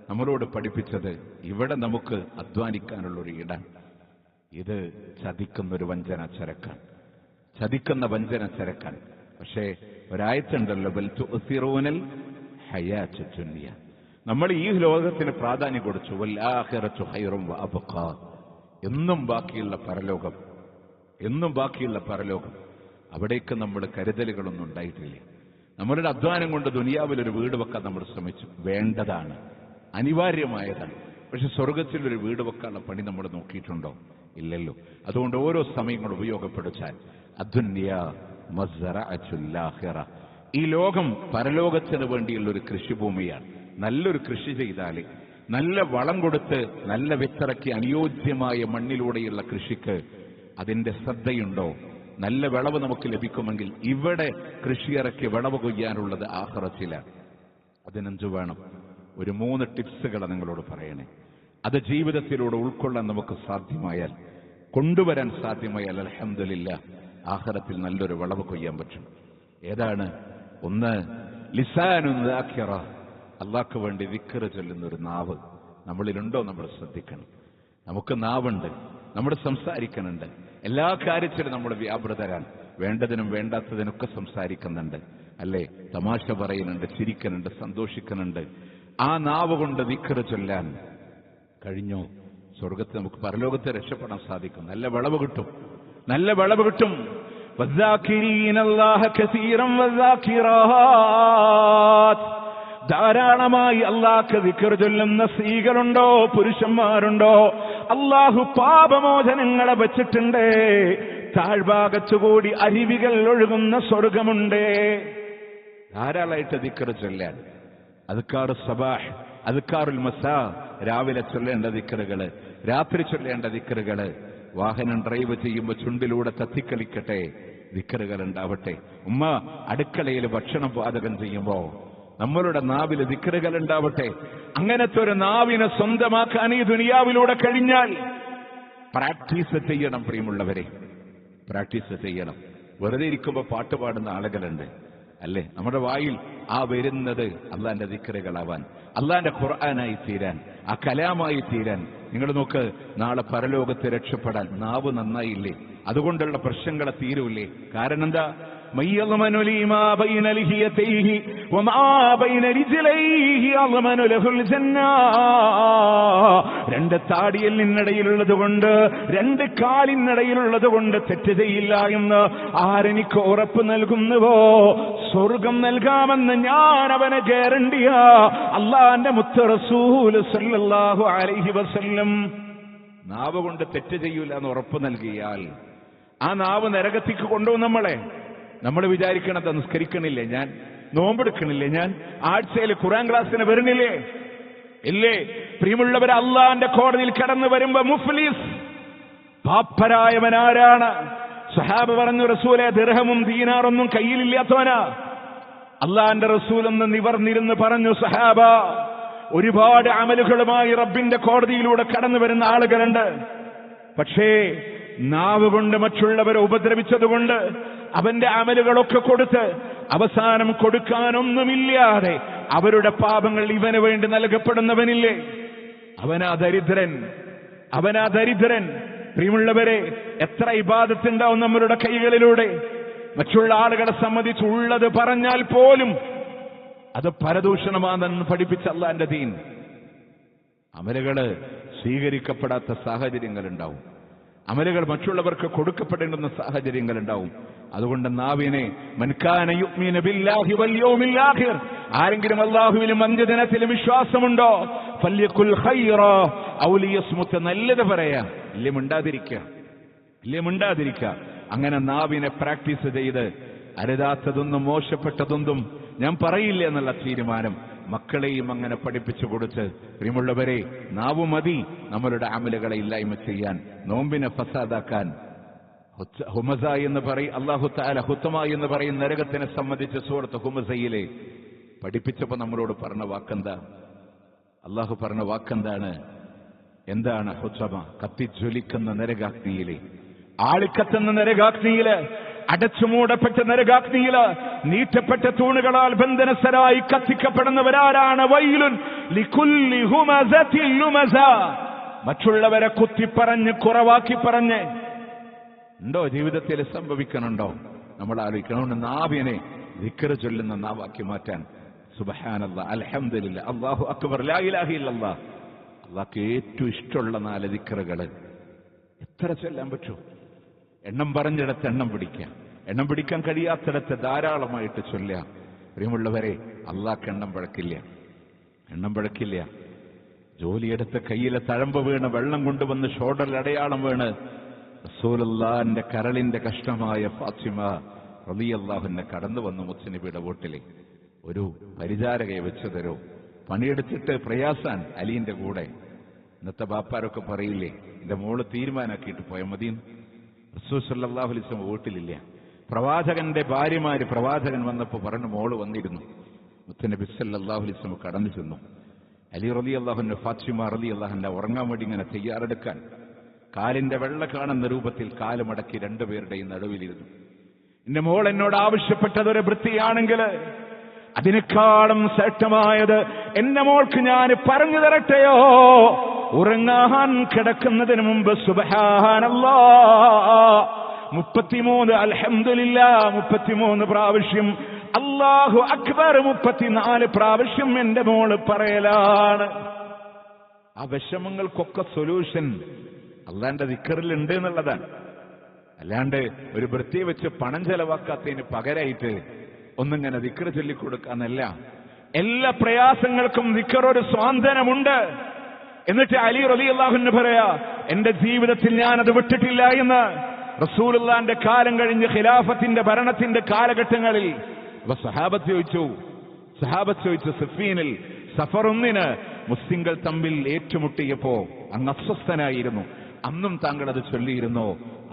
Speaker 1: നമ്മളോട് പഠിപ്പിച്ചത്. ഇവിടെ നമുക്ക് അധ്വാനിക്കാനുള്ളൊരു ഇടം. ഇത് ചതിക്കുന്നൊരു വഞ്ചന ചരക്കാണ്, ചതിക്കുന്ന വഞ്ചന ചരക്കാണ്. പക്ഷേ ഒരായത്തുണ്ടല്ലോ, ബൽ തുഅ്സിറൂനൽ ഹയാത്തുദ് ദുനിയ, നമ്മൾ ഈ ലോകത്തിന് പ്രാധാന്യം കൊടുത്തു. വൽ ആഖിറതു ഖൈറും വഅബ്ഖാ, എന്നും ബാക്കിയുള്ള പരലോകം, എന്നും ബാക്കിയുള്ള പരലോകം. അവിടേക്ക് നമ്മൾ കരുതലുകളൊന്നും ഉണ്ടായിട്ടില്ല. നമ്മളുടെ അധ്വാനം കൊണ്ട് ദുനിയാവിലൊരു വീട് വെക്കാൻ നമ്മൾ ശ്രമിച്ചു, വേണ്ടതാണ്, അനിവാര്യമായതാണ്. പക്ഷെ സ്വർഗത്തിലൊരു വീട് വെക്കാനുള്ള പണി നമ്മൾ നോക്കിയിട്ടുണ്ടോ? ഇല്ലല്ലോ. അതുകൊണ്ട് ഓരോ സമയങ്ങൾ ഉപയോഗപ്പെടുത്താൻ അദ്ദുനിയ മസ്റഅത്തുൽ ആഖിറ, ഈ ലോകം പരലോകത്തിന് വേണ്ടിയുള്ള ഒരു കൃഷിഭൂമിയാണ്. നല്ലൊരു കൃഷി ചെയ്താൽ, നല്ല വളം കൊടുത്ത് നല്ല വിത്തിറക്കി അനുയോജ്യമായ മണ്ണിലൂടെയുള്ള കൃഷിക്ക് അതിന്റെ ശ്രദ്ധയുണ്ടോ? നല്ല വിളവ് നമുക്ക് ലഭിക്കുമെങ്കിൽ ഇവിടെ കൃഷിയിറക്കി വിളവ് കൊയ്യാനുള്ളത് ആഖിറത്തിലാണ്. അതിനെന്ത് വേണം? ഒരു 3 ടിപ്സുകളെ നിങ്ങളോട് പറയണേ. അത് ജീവിതത്തിലൂടെ ഉൾക്കൊള്ളാൻ നമുക്ക് സാധ്യമായാൽ, കൊണ്ടുവരാൻ സാധ്യമായാൽ അൽഹംദുലില്ലാഹ് ആഖിറത്തിൽ നല്ലൊരു വിളവ് കൊയ്യാൻ പറ്റും. ഏതാണ്? ഒന്ന്, ലിസാനുൻ ദാക്കിറ, അള്ളാഹ്ക്ക് വേണ്ടി ദിക്ർ ചൊല്ലുന്നൊരു നാവ് നമ്മളിലുണ്ടോ? നമ്മൾ ശ്രദ്ധിക്കണം. നമുക്ക് നാവുണ്ട്, നമ്മൾ സംസാരിക്കുന്നുണ്ട്, എല്ലാ കാര്യത്തിലും നമ്മൾ വ്യാപൃതരാണ്. വേണ്ടതിനും വേണ്ടാത്തതിനൊക്കെ സംസാരിക്കുന്നുണ്ട്, അല്ലേ? തമാശ പറയുന്നുണ്ട്, ചിരിക്കുന്നുണ്ട്, സന്തോഷിക്കുന്നുണ്ട്. ആ നാവ് കൊണ്ട് ദിക്ർ ചൊല്ലാൻ കഴിഞ്ഞോ? സ്വർഗത്തിൽ നമുക്ക് പരലോകത്തെ രക്ഷപ്പെടാൻ സാധിക്കും. നല്ല വിളവ് കിട്ടും, നല്ല വിളവ് കിട്ടും. ധാരാളമായി അള്ളാഹ്ക്ക് ദിക്ർ ചൊല്ലുന്ന സ്ത്രീകളുണ്ടോ, പുരുഷന്മാരുണ്ടോ? അള്ളാഹു പാപമോചനങ്ങളെ വച്ചിട്ടുണ്ട്. താഴ്ഭാഗത്തുകൂടി അരുവികൾ ഒഴുകുന്ന സ്വർഗമുണ്ട്. ധാരാളമായിട്ട് ദിക്ർ ചൊല്ലാൻ. അദ്കാർ സബാഹ്, അദ്കാറുൽ മസാ, രാവിലെ ചൊല്ലേണ്ട ദിക്റുകള്, രാത്രി ചൊല്ലേണ്ട ദിക്റുകള്. വാഹനം ഡ്രൈവ് ചെയ്യുമ്പോൾ ചുണ്ടിലൂടെ തത്തിക്കളിക്കട്ടെ, ദിക്റുകൾ ഉണ്ടാവട്ടെ. ഉമ്മ അടുക്കളയിൽ ഭക്ഷണം പാചകം ചെയ്യുമ്പോ നമ്മളുടെ നാവില് ദിക്റുകൾ ഉണ്ടാവട്ടെ. അങ്ങനത്തെ ഒരു നാവിനെ സ്വന്തമാക്കാൻ ഈ ദുനിയാവിലൂടെ കഴിഞ്ഞാൽ പ്രാക്ടീസ് ചെയ്യണം. പ്രിയമുള്ളവരെ, പ്രാക്ടീസ് ചെയ്യണം. വെറുതെ ഇരിക്കുമ്പോൾ പാട്ട് പാടുന്ന ആളുകളുണ്ട്, അല്ലേ? നമ്മുടെ വായിൽ ആ വരുന്നത് അള്ളാന്റെ ദിക്റുകളാവാൻ, അള്ളാന്റെ ഖുർആനായി തീരാൻ, ആ കലാമായി തീരാൻ. നിങ്ങൾ നോക്ക്, നാളെ പരലോകത്തെ രക്ഷപ്പെടാൻ നാവ് നന്നായില്ലേ? അതുകൊണ്ടുള്ള പ്രശ്നങ്ങളെ തീരൂല്ലേ? കാരണം എന്താ? രണ്ട് താടിയലിനിടയിലുള്ളത് കൊണ്ട്, രണ്ട് കാലിനിടയിലുള്ളത് കൊണ്ട് തെറ്റ് ചെയ്യില്ല എന്ന് ആരെനിക്ക് ഉറപ്പ് നൽകുന്നുവോ സ്വർഗം നൽകാമെന്ന് ഞാൻ അവനെ ഗ്യാരണ്ടിയാ. അള്ളാന്റെ മുത്ത് റസൂൽ സല്ലല്ലാഹു അലൈഹി വസല്ലം നാവ് കൊണ്ട് തെറ്റ് ചെയ്യൂല എന്ന് ഉറപ്പ് നൽകിയാൽ ആ നാവ് നരകത്തിക്ക് കൊണ്ടുപോകും നമ്മളെ. നമ്മൾ വിചാരിക്കണത് നിസ്കരിക്കണില്ലേ ഞാൻ, നോമ്പെടുക്കണില്ലേ ഞാൻ, ആഴ്ചയിൽ ഖുർആൻ ക്ലാസ്സിന് വരുന്നില്ലേ? ഇല്ലേ? പ്രിയമുള്ളവർ, അള്ളാന്റെ കോടതിയിൽ കടന്നു വരുമ്പോ മുഫ്ലിസ്, പാപ്പരായവൻ ആരാണ്? സഹാബ പറഞ്ഞു, റസൂലെ, ദിർഹമും ദീനാറൊന്നും കയ്യിലില്ലാത്തവനാ. അള്ളാന്റെ റസൂൽ എന്ന് നിവർന്നിരുന്ന് പറഞ്ഞു, സഹാബ, ഒരുപാട് അമലുകളുമായി റബ്ബിന്റെ കോടതിയിലൂടെ കടന്നു വരുന്ന ആളുകളുണ്ട്. പക്ഷേ നാവ് കൊണ്ട് മറ്റുള്ളവരെ ഉപദ്രവിച്ചതുകൊണ്ട് അവന്റെ അമലുകളൊക്കെ കൊടുത്ത് അവസാനം കൊടുക്കാനൊന്നുമില്ലാതെ അവരുടെ പാപങ്ങൾ ഇവന് വേണ്ടി നൽകപ്പെടുന്നവനില്ലേ? അവനാ ദരിദ്രൻ, അവനാ ദരിദ്രൻ. പ്രിയമുള്ളവരെ, എത്ര ഇബാദത്തുണ്ടാവും നമ്മളുടെ കൈകളിലൂടെ. മറ്റുള്ള ആളുകളെ സംബന്ധിച്ചുള്ളത് പറഞ്ഞാൽ പോലും അത് പരദൂഷണമാണെന്ന് പഠിപ്പിച്ച അല്ലാഹുവിന്റെ ദീൻ. അമലുകള് സ്വീകരിക്കപ്പെടാത്ത സാഹചര്യങ്ങൾ ഉണ്ടാവും, അമലുകൾ മറ്റുള്ളവർക്ക് കൊടുക്കപ്പെടേണ്ടുന്ന സാഹചര്യങ്ങൾ ഉണ്ടാവും. അതുകൊണ്ട് നാവിനെ, മൻ കാന യുഅ്മിനു ബില്ലാഹി വൽ യൗമിൽ ആഖിർ, ആരെങ്കിലും അല്ലാഹുവിലും അന്ത്യദിനത്തിലും വിശ്വാസമുണ്ടോ, ഫല്യഖുൽ ഖൈറാ ഔ ലിയസ്മുത്, നല്ലത് പറയാ, ഇല്ലേ മിണ്ടാതിരിക്കുക, ഇല്ലേ മിണ്ടാതിരിക്കുക. അങ്ങനെ നാവിനെ പ്രാക്ടീസ് ചെയ്ത് അരുതാത്തതൊന്നും മോശപ്പെട്ടതൊന്നും ഞാൻ പറയില്ല എന്നുള്ള തീരുമാനം മക്കളെയും അങ്ങനെ പഠിപ്പിച്ചു കൊടുത്ത്, പ്രിയമുള്ളവരെ, നാവ് മതി നമ്മളുടെ അമലുകളെ ഇല്ലായ്മ ചെയ്യാൻ, നോമ്പിനെ ഫസാദാക്കാൻ. ഹുമസ എന്ന് പറയും അല്ലാഹു തആല, ഹുത്തമ എന്ന് പറയും നരകത്തിനെ സംബന്ധിച്ച് സൂറത്ത് ഹുമസയിലെ പഠിപ്പിച്ചപ്പോൾ നമ്മളോട് പറഞ്ഞ വാക്കെന്താ? അള്ളാഹു പറഞ്ഞ വാക്കെന്താണ്? എന്താണ്? ഹുസമ, കത്തിജ്വലിക്കുന്ന നരകാഗ്നിയിലെ, ആളിക്കത്തുന്ന നരകാഗ്നിയില്, അടച്ചുമൂടപ്പെട്ട നരകാഗ്നിയില് നീറ്റപ്പെട്ട തൂണുകളാൽ ബന്ധനസ്ഥരായി കത്തിക്കപ്പെടുന്നവരാരാണ്? വൈലുൻ ലികുല്ലി ഹുമസതിൻ ലുമസ. മറ്റുള്ളവരെ കുത്തിപ്പറഞ്ഞ് കുറവാക്കി പറഞ്ഞ് ഉണ്ടോ? ജീവിതത്തിൽ സംഭവിക്കണുണ്ടോ? നമ്മൾ ആലോചിക്കണം. നാവിനെ ദിക്ർ ചൊല്ലുന്ന നാവാക്കി മാറ്റാൻ. സുബ്ഹാനല്ലാഹ്, അൽഹംദുലില്ലാഹ്, അല്ലാഹു അക്ബർ, ലാ ഇലാഹ ഇല്ലല്ലാഹ്. അള്ളാഹ്ക്ക് ഏറ്റവും ഇഷ്ടമുള്ള 4 ദിക്റുകള് എത്ര ചൊല്ലാൻ പറ്റൂ? എണ്ണം പറഞ്ഞിടത്ത് എണ്ണം പിടിക്കാം, എണ്ണം പിടിക്കാൻ കഴിയാത്തിടത്ത് ധാരാളമായിട്ട് ചൊല്ലാം. പ്രിയമുള്ളവരെ, അള്ളാഹ്ക്ക് എണ്ണം പഴക്കില്ല. ജോലിയെടുത്ത് കയ്യിലെ തഴമ്പ് വീണ് വെള്ളം കൊണ്ടുവന്ന് ഷോൾഡറിൽ അടയാളം വീണ് റസൂലുള്ളാഹിന്റെ കരളിന്റെ കഷ്ണമായ ഫാത്തിമ റളിയല്ലാഹുവിനെ കടന്നു വന്ന് മുത്തുനബിയുടെ വീട്ടിലെ ഒരു പരിചാരകയെ വെച്ചു തരൂ, പണിയെടുത്തിട്ട് പ്രയാസാൻ അലിന്റെ കൂടെ. ഇന്നത്തെ ബാപ്പാരൊക്കെ പറയില്ലേ, എന്റെ മോള് തീരുമാനാക്കിയിട്ട് പോയ മതി. റസൂൽ സല്ലല്ലാഹു അലൈഹി വസല്ലം വീട്ടിലില്ല. പ്രവാചകന്റെ ഭാര്യമാര്, പ്രവാചകൻ വന്നപ്പോ പറഞ്ഞു മോള് വന്നിരുന്നു. മുത്തുനബി സല്ലല്ലാഹു അലൈഹി വസല്ലം കടന്നു ചെന്നു. അലി റളിയല്ലാഹുവിന്റെ ഫാത്തിമ റളിയല്ലാഹുവിന്റെ ഉറങ്ങാൻ വേണ്ടി ഇങ്ങനെ തയ്യാറെടുക്കാൻ കാലിന്റെ വെള്ള കാണുന്ന രൂപത്തിൽ കാല് മടക്കി രണ്ടുപേരുടെയും നടുവിലിരുന്നു. എന്റെ മോൾ എന്നോട് ആവശ്യപ്പെട്ടതൊരു വൃത്തിയാണെങ്കിൽ അതിനേക്കാളും ശ്രേഷ്ഠമായത് എന്റെ മോൾക്ക് ഞാൻ പറഞ്ഞു തരട്ടെയോ? ഉറങ്ങാൻ കിടക്കുന്നതിന് മുമ്പ് സുബ്ഹാനല്ലാഹ് 33 അൽഹംദുലില്ലാഹ് 33 പ്രാവശ്യം, അല്ലാഹു അക്ബർ 34 പ്രാവശ്യം എന്റെ മോള് പറയലാണ്. ആ വിഷമങ്ങൾക്കൊക്കെ സൊല്യൂഷൻ അള്ളാന്റെ ദിക്റിലുണ്ട് എന്നുള്ളതാണ്. അല്ലാണ്ട് ഒരു വൃത്തിയെ വെച്ച് പണം ചെലവാക്കാത്തതിന് പകരമായിട്ട് ഒന്നിങ്ങനെ ദിക്ർ ചൊല്ലിക്കൊടുക്കാന്നല്ല. എല്ലാ പ്രയാസങ്ങൾക്കും ദിക്ർ ഒരു സ്വാന്തനമുണ്ട്. എന്നിട്ട് അലി റളിയല്ലാഹു അൻഹു പറയാ, എന്റെ ജീവിതത്തിൽ ഞാനത് വിട്ടിട്ടില്ല എന്ന്. റസൂലുള്ളാഹിന്റെ കാലം കഴിഞ്ഞ് ഖിലാഫത്തിന്റെ ഭരണത്തിന്റെ കാലഘട്ടങ്ങളിൽ സഹാബത്ത് ചോദിച്ചു സിഫീനിൽ സഫർ 1 മുസ്ലിങ്ങൾ തമ്മിൽ ഏറ്റുമുട്ടിയപ്പോ അങ്ങ് അസ്വസ്ഥനായിരുന്നു, അന്നും താങ്കൾ അത് ചൊല്ലിയിരുന്നോ?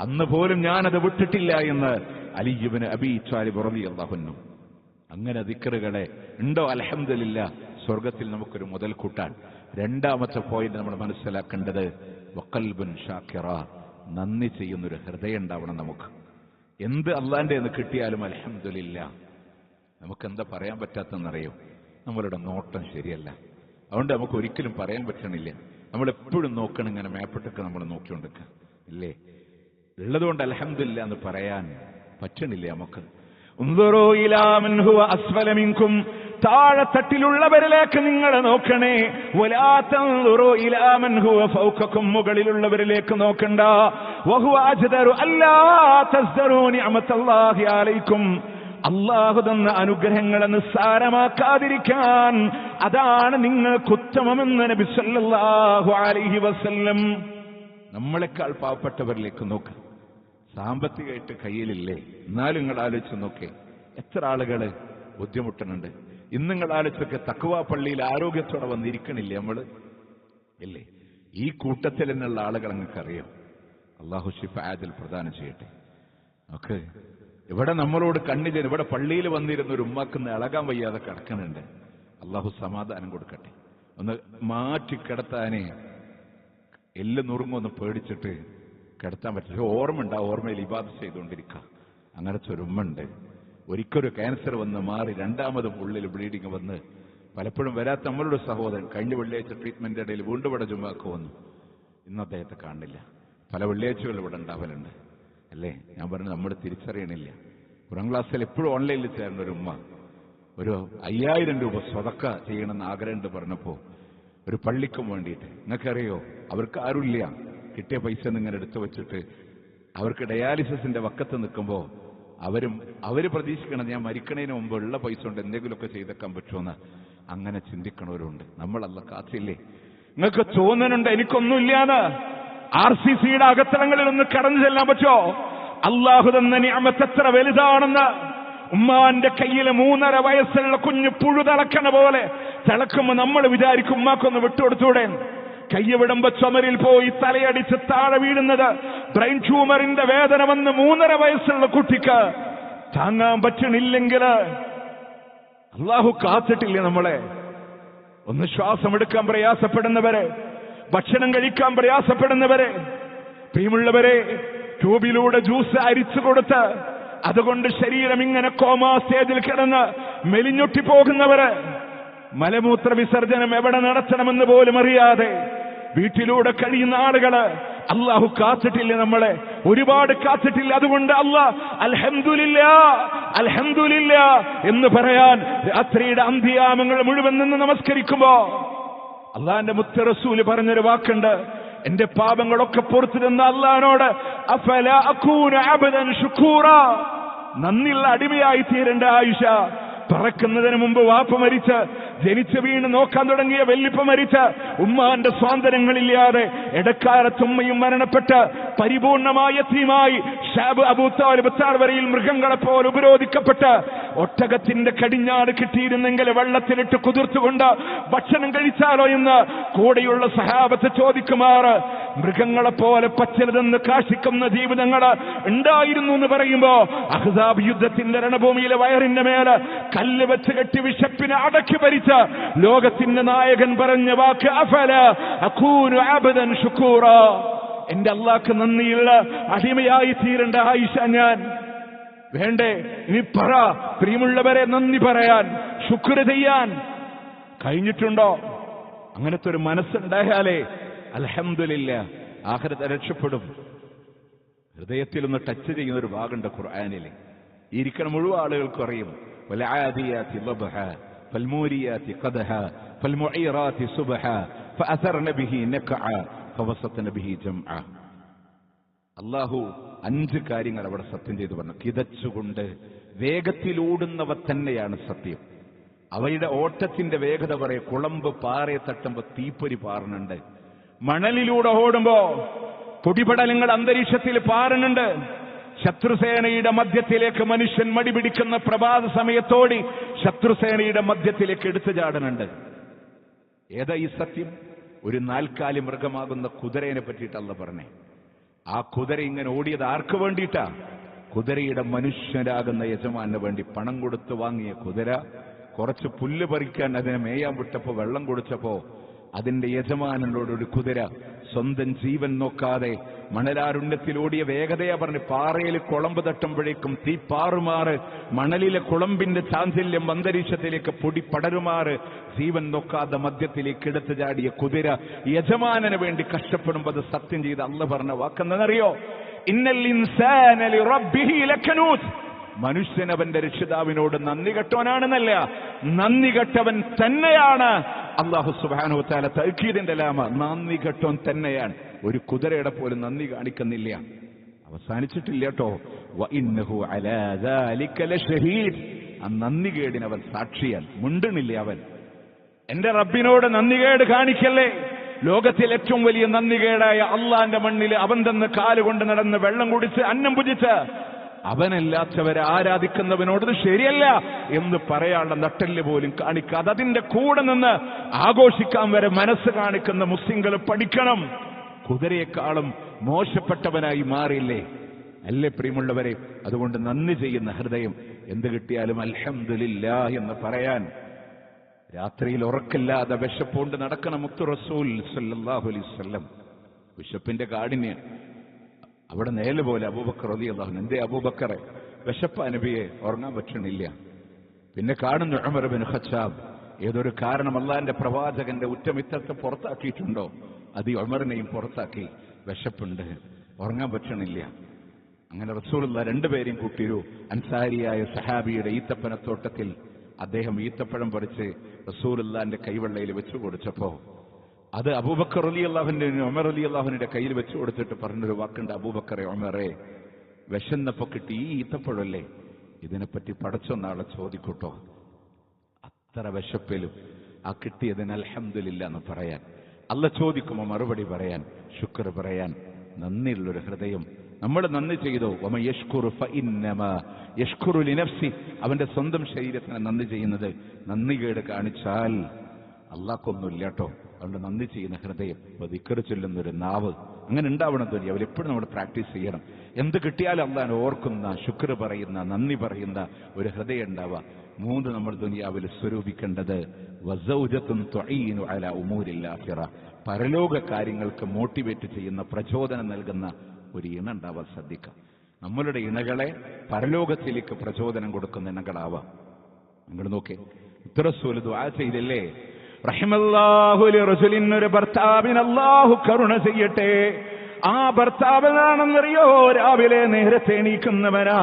Speaker 1: അന്ന് പോലും ഞാനത് വിട്ടിട്ടില്ല എന്ന് അലി ഇബ്നു അബീ ത്വാലിബ് റളിയല്ലാഹു അൻഹു. അങ്ങനെ ദിക്റുകളെ ഉണ്ടോ? അൽഹംദുലില്ലാഹ്, സ്വർഗത്തിൽ നമുക്കൊരു മുതൽക്കൂട്ടാണ്. രണ്ടാമത്തെ പോയിന്റ് നമ്മൾ മനസ്സിലാക്കേണ്ടത് വഖൽബുൻ ഷാക്കിറ, നന്ദി ചെയ്യുന്നൊരു ഹൃദയം ഉണ്ടാവണം നമുക്ക്. എന്ത് അള്ളാന്റെ എന്ന് കിട്ടിയാലും അൽഹംദുലില്ലാഹ്. നമുക്കെന്താ പറയാൻ പറ്റാത്തെന്നറിയോ? നമ്മളുടെ നോട്ടം ശരിയല്ല. അതുകൊണ്ട് നമുക്ക് ഒരിക്കലും പറയാൻ പറ്റണില്ല. നമ്മളെപ്പോഴും നോക്കണം, ഇങ്ങനെ മേപ്പെട്ടൊക്കെ നമ്മൾ നോക്കിക്കൊണ്ടിരിക്കുക ഇല്ലേ? ഉള്ളതുകൊണ്ട് അൽഹംദുലില്ലാഹ് എന്ന് പറയാൻ പറ്റണില്ല നമുക്ക്. ഉൻദുറൂ ഇലാ മൻ ഹുവ അസ്ഫല മിൻകും, താഴെത്തട്ടിലുള്ളവരിലേക്ക് നിങ്ങൾ നോക്കണേ. വലാ തൻദുറൂ ഇലാ മൻ ഹുവ ഫൗകകും, മുകളിലുള്ളവരിലേക്ക് നോക്കണ്ട. വഹുവ അജ്ദറു അല്ലാ തസ്ദറൂ നിഅമത്തല്ലാഹി അലൈക്കും, അല്ലാഹു തന്ന അനുഗ്രഹങ്ങളെ നിസ്സാരമാക്കാതിരിക്കാൻ അതാണ് നിങ്ങൾക്ക് ഉത്തമമെന്ന് നബി സല്ലല്ലാഹു അലൈഹി വസല്ലം. നമ്മളെക്കാൾ പാവപ്പെട്ടവരിലേക്ക് നോക്ക്. സാമ്പത്തികമായിട്ട് കയ്യിലില്ലേ? എന്നാലും നിങ്ങൾ ആലോചിച്ച് നോക്കേ, എത്ര ആളുകൾ ബുദ്ധിമുട്ടുന്നുണ്ട്. ഇന്ന് നിങ്ങൾ ആലോചിച്ചൊക്കെ തഖ്വ പള്ളിയിൽ ആരോഗ്യത്തോടെ വന്നിരിക്കണില്ലേ നമ്മള്? ഇല്ലേ? ഈ കൂട്ടത്തിൽ നിന്നുള്ള ആളുകൾ നിങ്ങൾക്കറിയാം. അള്ളാഹു ശിഫാഅത്തിൽ പ്രദാനം ചെയ്യട്ടെ. ഓക്കെ, ഇവിടെ നമ്മളോട് കണ്ണില് ഇവിടെ പള്ളിയിൽ വന്നിരുന്ന ഒരു ഉമ്മാക്കുന്ന ഇളകാൻ വയ്യാതെ കിടക്കുന്നുണ്ട്. അള്ളാഹു സമാധാനം കൊടുക്കട്ടെ. ഒന്ന് മാറ്റി കിടത്താനേ എല്ലാം നുറുങ്ങൊന്ന് പേടിച്ചിട്ട് കിടത്താൻ പറ്റില്ല. ഓർമ്മ ഉണ്ട്, ആ ഓർമ്മയിൽ ഇബാദത്ത് ചെയ്തുകൊണ്ടിരിക്കുക. അങ്ങനത്തെ ഒരു ഉമ്മ ഉണ്ട്. ഒരിക്കലൊരു ക്യാൻസർ വന്ന് മാറി രണ്ടാമതും ഉള്ളിൽ ബ്ലീഡിങ് വന്ന് പലപ്പോഴും വരാത്ത നമ്മളുടെ സഹോദരൻ കഴിഞ്ഞ വെള്ളിയാഴ്ച ട്രീറ്റ്മെന്റ് ഇടയിൽ വീണ്ടും ഇവിടെ ജുമാക്ക് വന്നു. ഇന്ന് അദ്ദേഹത്തെ കാണില്ല. പല വെള്ളിയാഴ്ചകൾ ഇവിടെ ഉണ്ടാവലുണ്ട് അല്ലേ? ഞാൻ പറഞ്ഞു നമ്മൾ തിരിച്ചറിയണില്ല. കുറാൻ ക്ലാസ്സിൽ എപ്പോഴും ഓൺലൈനിൽ ചേർന്ന ഒരു ഉമ്മ ഒരു 5000 രൂപ സ്വതക്ക ചെയ്യണമെന്ന് ആഗ്രഹമുണ്ട് പറഞ്ഞപ്പോ ഒരു പള്ളിക്കും വേണ്ടിയിട്ട്, നിങ്ങൾക്കറിയോ അവർക്ക് ആരുമില്ല, കിട്ടിയ പൈസ ഇങ്ങനെ എടുത്തു വെച്ചിട്ട് അവർക്ക് ഡയാലിസിന്റെ വക്കത്ത് നിൽക്കുമ്പോൾ അവര് പ്രതീക്ഷിക്കണം ഞാൻ മരിക്കണതിന് മുമ്പ് ഉള്ള പൈസ കൊണ്ട് എന്തെങ്കിലുമൊക്കെ ചെയ്തേക്കാൻ പറ്റുമെന്ന്. അങ്ങനെ ചിന്തിക്കണവരുണ്ട്. നമ്മളല്ല കാത്തില്ലേ? നിങ്ങൾക്ക് തോന്നുന്നുണ്ട് എനിക്കൊന്നുമില്ലാന്ന്? RCCയുടെ അകത്തളങ്ങളിൽ ഒന്ന് കടന്നു ചെല്ലാൻ പറ്റോ? അള്ളാഹു തന്ന നിഅമത്ത് എത്ര വലുതാണെന്ന്. ഉമ്മാന്റെ കയ്യിൽ 3.5 വയസ്സുള്ള കുഞ്ഞ് പുഴു തിളക്കണ പോലെ തിളക്കുമ്പോ നമ്മൾ വിചാരിക്കും ഉമ്മാക്കൊന്ന് വിട്ടുകൊടുത്തൂടെ. കയ്യവിടുമ്പോ ചുമരിൽ പോയി തലയടിച്ച് താഴെ വീഴുന്നത് ബ്രെയിൻ ട്യൂമറിന്റെ വേദന വന്ന് 3.5 വയസ്സുള്ള കുട്ടിക്ക് താങ്ങാൻ പറ്റണില്ലെങ്കിൽ
Speaker 2: അള്ളാഹു കാത്തിട്ടില്ലേ നമ്മളെ? ഒന്ന് ശ്വാസമെടുക്കാൻ പ്രയാസപ്പെടുന്നവരെ, ഭക്ഷണം കഴിക്കാൻ പ്രയാസപ്പെടുന്നവരെ, പ്രിയമുള്ളവരെ, ട്യൂബിലൂടെ ജ്യൂസ് അരിച്ചു കൊടുത്ത് അതുകൊണ്ട് ശരീരം ഇങ്ങനെ കോമാ സ്റ്റേജിൽ കിടന്ന് മെലിഞ്ഞൊട്ടി പോകുന്നവര്, മലമൂത്ര വിസർജനം എവിടെ നടത്തണമെന്ന് പോലും അറിയാതെ വീട്ടിലൂടെ കഴിയുന്ന ആളുകള്, അള്ളാഹു കാത്തിട്ടില്ല നമ്മളെ, ഒരുപാട് കാത്തിട്ടില്ല. അതുകൊണ്ട് അല്ലാഹ് അൽഹംദുലില്ലാ അൽഹംദുലില്ലാ എന്ന് പറയാൻ രാത്രിയുടെ അന്ത്യയാമങ്ങൾ മുഴുവൻ നിന്ന് നമസ്കരിക്കുമ്പോ അള്ളാന്റെ മുത്ത് റസൂല് പറഞ്ഞൊരു വാക്കുണ്ട്, എന്റെ പാപങ്ങളൊക്കെ പുറത്തു തന്ന അള്ളാഹിനോട് അഫലാ അകൂന അബ്ദൻ ശുക്കൂറാ, നന്ദിയുള്ള അടിമയായി തീരേണ്ട ആയിഷ. പറക്കുന്നതിന് മുമ്പ് വാപ്പ മരിച്ച്, ജനിച്ചു വീണ് നോക്കാൻ തുടങ്ങിയ വെല്ലിപ്പ മരിച്ച്, ഉമ്മാന്റെ സ്വാതന്ത്ര്യങ്ങളില്ലാതെ ഇടക്കാലത്ത് ഉമ്മയും മരണപ്പെട്ട് പരിപൂർണമായ യതീമായി ഷാബ് അബൂ താലിബ് താഴ്വരയിൽ മൃഗങ്ങളെ പോലെ ഉപരോധിക്കപ്പെട്ട് ഒട്ടകത്തിന്റെ കടിഞ്ഞാട് കിട്ടിയിരുന്നെങ്കിൽ വെള്ളത്തിലിട്ട് കുതിർത്തുകൊണ്ട് ഭക്ഷണം കഴിച്ചാലോ എന്ന് കൂടെയുള്ള സഹാബത്ത് ചോദിക്കുമാറ് മൃഗങ്ങളെ പോലെ പച്ചരുതെന്ന് കാശിക്കുന്ന ജീവിതങ്ങൾ ഉണ്ടായിരുന്നു എന്ന് പറയുമ്പോ അഹ്സാബ് യുദ്ധത്തിന്റെ രണഭൂമിയിലെ വയറിന്റെ മേല് കല്ല് വെച്ച് കെട്ടി വിശപ്പിനെ അടക്കി ഭരിച്ച ലോകത്തിന്റെ നായകൻ പറഞ്ഞ വാക്ക് അഫലാ അകൂനു അബ്ദൻ ശുക്കൂറാ, എന്റെ അല്ലാഹ്ക്ക് നന്ദിയുള്ള അടിമയായി തീരേണ്ട ആയിഷ ഞാൻ. വേണ്ടേ? ഇനി പറ പ്രിയമുള്ളവരെ, നന്ദി പറയാൻ, ശുക്ർ ചെയ്യാൻ കഴിഞ്ഞിട്ടുണ്ടോ? അങ്ങനത്തെ ഒരു മനസ്സുണ്ടായാലേ അൽഹംദുലില്ലാ ആഖിറത്ത് രക്ഷപ്പെടും. ഹൃദയത്തിൽ ഒന്ന് ടച്ച് ചെയ്യുന്ന ഒരു ഭാഗമുണ്ട് ഖുർആനിൽ. ഇരിക്കണ മുഴുവൻ ആളുകൾക്കും അറിയും. വൽആദിയാതി ളബ്ഹാ ഫൽമൂരിയാതി ഖദ്ഹാ ഫൽമുഈറാതി സുബ്ഹാ ഫഅസർന ബിഹി നഖഅ ഫവസത്ന ബിഹി ജംഅ. അല്ലാഹു 5 കാര്യങ്ങൾ അവിടെ സത്യം ചെയ്തു പറഞ്ഞു. കിതച്ചുകൊണ്ട് വേഗത്തിലോടുന്നവ തന്നെയാണ് സത്യം. അവയുടെ ഓട്ടത്തിന്റെ വേഗത പറയും. കുളമ്പ് പാറയെ തട്ടുമ്പോ തീപ്പൊരി പാറുന്നുണ്ട്, മണലിലൂടെ ഓടുമ്പോ പൊടിപടലങ്ങൾ അന്തരീക്ഷത്തിൽ പാറുന്നുണ്ട്. ശത്രുസേനയുടെ മധ്യത്തിലേക്ക് മനുഷ്യൻ മടിപിടിക്കുന്ന പ്രഭാത സമയത്തോടി ശത്രുസേനയുടെ മധ്യത്തിലേക്ക് എടുത്തു ചാടുന്നുണ്ട്. ഏതാ ഈ സത്യം? ഒരു 4 കാലി മൃഗമാകുന്ന കുതിരയെ പറ്റിയിട്ടല്ല പറഞ്ഞേ. ആ കുതിര ഇങ്ങനെ ഓടിയത് ആർക്ക് വേണ്ടിയിട്ടാ? കുതിരയുടെ മനുഷ്യരാകുന്ന യജമാനു വേണ്ടി. പണം കൊടുത്ത് വാങ്ങിയ കുതിര കുറച്ച് പുല്ല് പറിക്കാൻ അതിനെ മേയാൻ വിട്ടപ്പോ വെള്ളം കുടിച്ചപ്പോ അതിന്റെ യജമാനനോട് ഒരു കുതിര സ്വന്തം ജീവൻ നോക്കാതെ മണലാരുണ്യത്തിലോടിയ വേഗതയാ പറഞ്ഞ്. പാറയിൽ കുളമ്പ് തട്ടുമ്പോഴേക്കും തീ പാറുമാറ്, മണലിലെ കുളമ്പിന്റെ ചാഞ്ചല്യം അന്തരീക്ഷത്തിലേക്ക് പൊടി പടരുമാറ് ജീവൻ നോക്കാതെ മധ്യത്തിലേക്ക് എടുത്തു ചാടിയ കുതിര യജമാനന് വേണ്ടി കഷ്ടപ്പെടുമ്പോ അത് സത്യം ചെയ്ത് അല്ലാഹ് പറഞ്ഞ വാക്കെന്നറിയോ? ഇന്നൽ ഇൻസാന ലിറബ്ബിഹി ലകനൂസ്. മനുഷ്യൻ അവന്റെ രക്ഷിതാവിനോട് നന്ദി കെട്ടവനാണെന്നല്ല, നന്ദി കെട്ടവൻ തന്നെയാണ്. അല്ലാഹു സുബ്ഹാനഹു വ തആല തഅ്കീദിന്റെ ലാമ, നന്ദി കെട്ടവൻ തന്നെയാണ്. ഒരു കുതിരയുടെ പോലും നന്ദി കാണിക്കുന്നില്ല. അവസാനിച്ചിട്ടില്ല കേട്ടോ. വ ഇന്നഹു അലാ ദാലിക ലശഹീദ്. ആ നന്ദികേടിന് അവൻ സാക്ഷിയാൻ മുണ്ടുന്നില്ല. അവൻ എന്റെ റബ്ബിനോട് നന്ദികേട് കാണിക്കല്ലേ. ലോകത്തിൽ ഏറ്റവും വലിയ നന്ദികേടായ അള്ളാന്റെ മണ്ണിൽ അവൻ തന്ന് കാലുകൊണ്ട് നടന്ന് വെള്ളം കുടിച്ച് അന്നം ഭുജിച്ച് അവനല്ലാത്തവരെ ആരാധിക്കുന്നവനോട് ശരിയല്ല എന്ന് പറയാനുള്ള നട്ടല് പോലും കാണിക്കാതെ അതിന്റെ കൂടെ നിന്ന് ആഘോഷിക്കാൻ വരെ മനസ്സ് കാണിക്കുന്ന മുസ്ലിങ്ങൾ പഠിക്കണം. കുതിരയെക്കാളും മോശപ്പെട്ടവനായി മാറിയില്ലേ? അല്ലേ പ്രിയമുള്ളവരെ? അതുകൊണ്ട് നന്ദി ചെയ്യുന്ന ഹൃദയം, എന്ത് കിട്ടിയാലും അൽഹംദുലില്ലാഹ് എന്ന് പറയാൻ. രാത്രിയിൽ ഉറക്കില്ലാതെ വിശപ്പുകൊണ്ട് നടക്കണം മുത്തു റസൂൽ സല്ലല്ലാഹു അലൈഹി വസല്ലം. വിശപ്പിന്റെ കാഠിന്യം അവിടെ നേല് പോലെ അബൂബക്കർ റളിയല്ലാഹു അൻഹു. എന്തേ അബൂബക്കറെ വിശപ്പ് നബിയെ ഉറങ്ങാൻ പറ്റണില്ല. പിന്നെ കാണുന്നു ഉമർ ഇബ്നു ഖത്താബ്. ഏതൊരു കാരണം അല്ലാഹുവിന്റെ പ്രവാചകന്റെ ഉറ്റമിത്രത്തെ പുറത്താക്കിയിട്ടുണ്ടോ? അത് ഉമറിനെയും പുറത്താക്കി. വിശപ്പുണ്ട്, ഉറങ്ങാൻ പറ്റണില്ല. അങ്ങനെ റസൂലുള്ളാഹി 2 പേരെയും കൂട്ടിയൊരു അൻസാരിയായ സഹാബിയുടെ ഈത്തപ്പനത്തോട്ടത്തിൽ അദ്ദേഹം ഈത്തപ്പഴം പറിച്ച് റസൂലുള്ളാഹിന്റെ കൈവെള്ളയിൽ വെച്ചു കൊടുത്തപ്പോ അത് അബൂബക്കർ റളിയല്ലാഹുവിന്റെ ഉമർ റളിയല്ലാഹുവിന്റെ കയ്യിൽ വെച്ചു കൊടുത്തിട്ട് പറഞ്ഞൊരു വാക്കുണ്ട്, അബൂബക്കറെ, ഉമറെ, വിശന്നപ്പോ കിട്ടി ഈ ഈത്തപ്പഴല്ലേ, ഇതിനെപ്പറ്റി പടച്ചോൻ നാളെ ചോദിക്കൂട്ടോ. അത്ര വിശപ്പിലും ആ കിട്ടിയതിന് അൽഹംദുലില്ലാ എന്ന് പറയാൻ, അല്ലാഹ് ചോദിക്കുമ്പോ മറുപടി പറയാൻ, ശുക്ർ പറയാൻ നന്ദിയുള്ളൊരു ഹൃദയം. നമ്മൾ നന്ദി ചെയ്തോ? വമൻ യശ്കുറു ഫഇന്നമാ യശ്കുറു ലിനഫ്സി. അവന്റെ സ്വന്തം ശരീരത്തിന് നന്ദി ചെയ്യുന്നത്. നന്ദികേട് കാണിച്ചാൽ അള്ളാഹ്ക്കൊന്നുമില്ല കേട്ടോ. അതുകൊണ്ട് നന്ദി ചെയ്യുന്ന ഹൃദയം, ദിക്ർ ചൊല്ലുന്നൊരു നാവ്, അങ്ങനെ ഉണ്ടാവണം. തോന്നി അവരെപ്പോഴും നമ്മൾ പ്രാക്ടീസ് ചെയ്യണം. എന്ത് കിട്ടിയാലും അള്ളാഹിനെ ഓർക്കുന്ന, ശുക്ർ പറയുന്ന, നന്ദി പറയുന്ന ഒരു ഹൃദയം ഉണ്ടാവുക.
Speaker 1: 3 നമ്മൾ ദുനിയാവിൽ സ്വരൂപിക്കേണ്ടത് വസൗജത്തുൻ തുഈനു അലാ ഉമൂരിൽ ആഖിറ, പരലോക കാര്യങ്ങൾക്ക് മോട്ടിവേറ്റ് ചെയ്യുന്ന, പ്രചോദനം നൽകുന്ന ഒരു ഇണ ഉണ്ടാവാൻ ശ്രദ്ധിക്കാം. നമ്മളുടെ ഇണകളെ പരലോകത്തിലേക്ക് പ്രചോദനം കൊടുക്കുന്ന ഇണകളാവാം. അങ്ങോട്ട് നോക്കേ, റസൂൽ ദുആ ചെയ്തില്ലേ, റഹിമല്ലാഹു ലിറജുലിൻ, ഒരു ഭർത്താവിന് അല്ലാഹു കരുണ ചെയ്യട്ടെ. ആ ഭർത്താവിനാണെന്നറിയോ, രാവിലെ നേരത്തെ എണീക്കുന്നവനാ,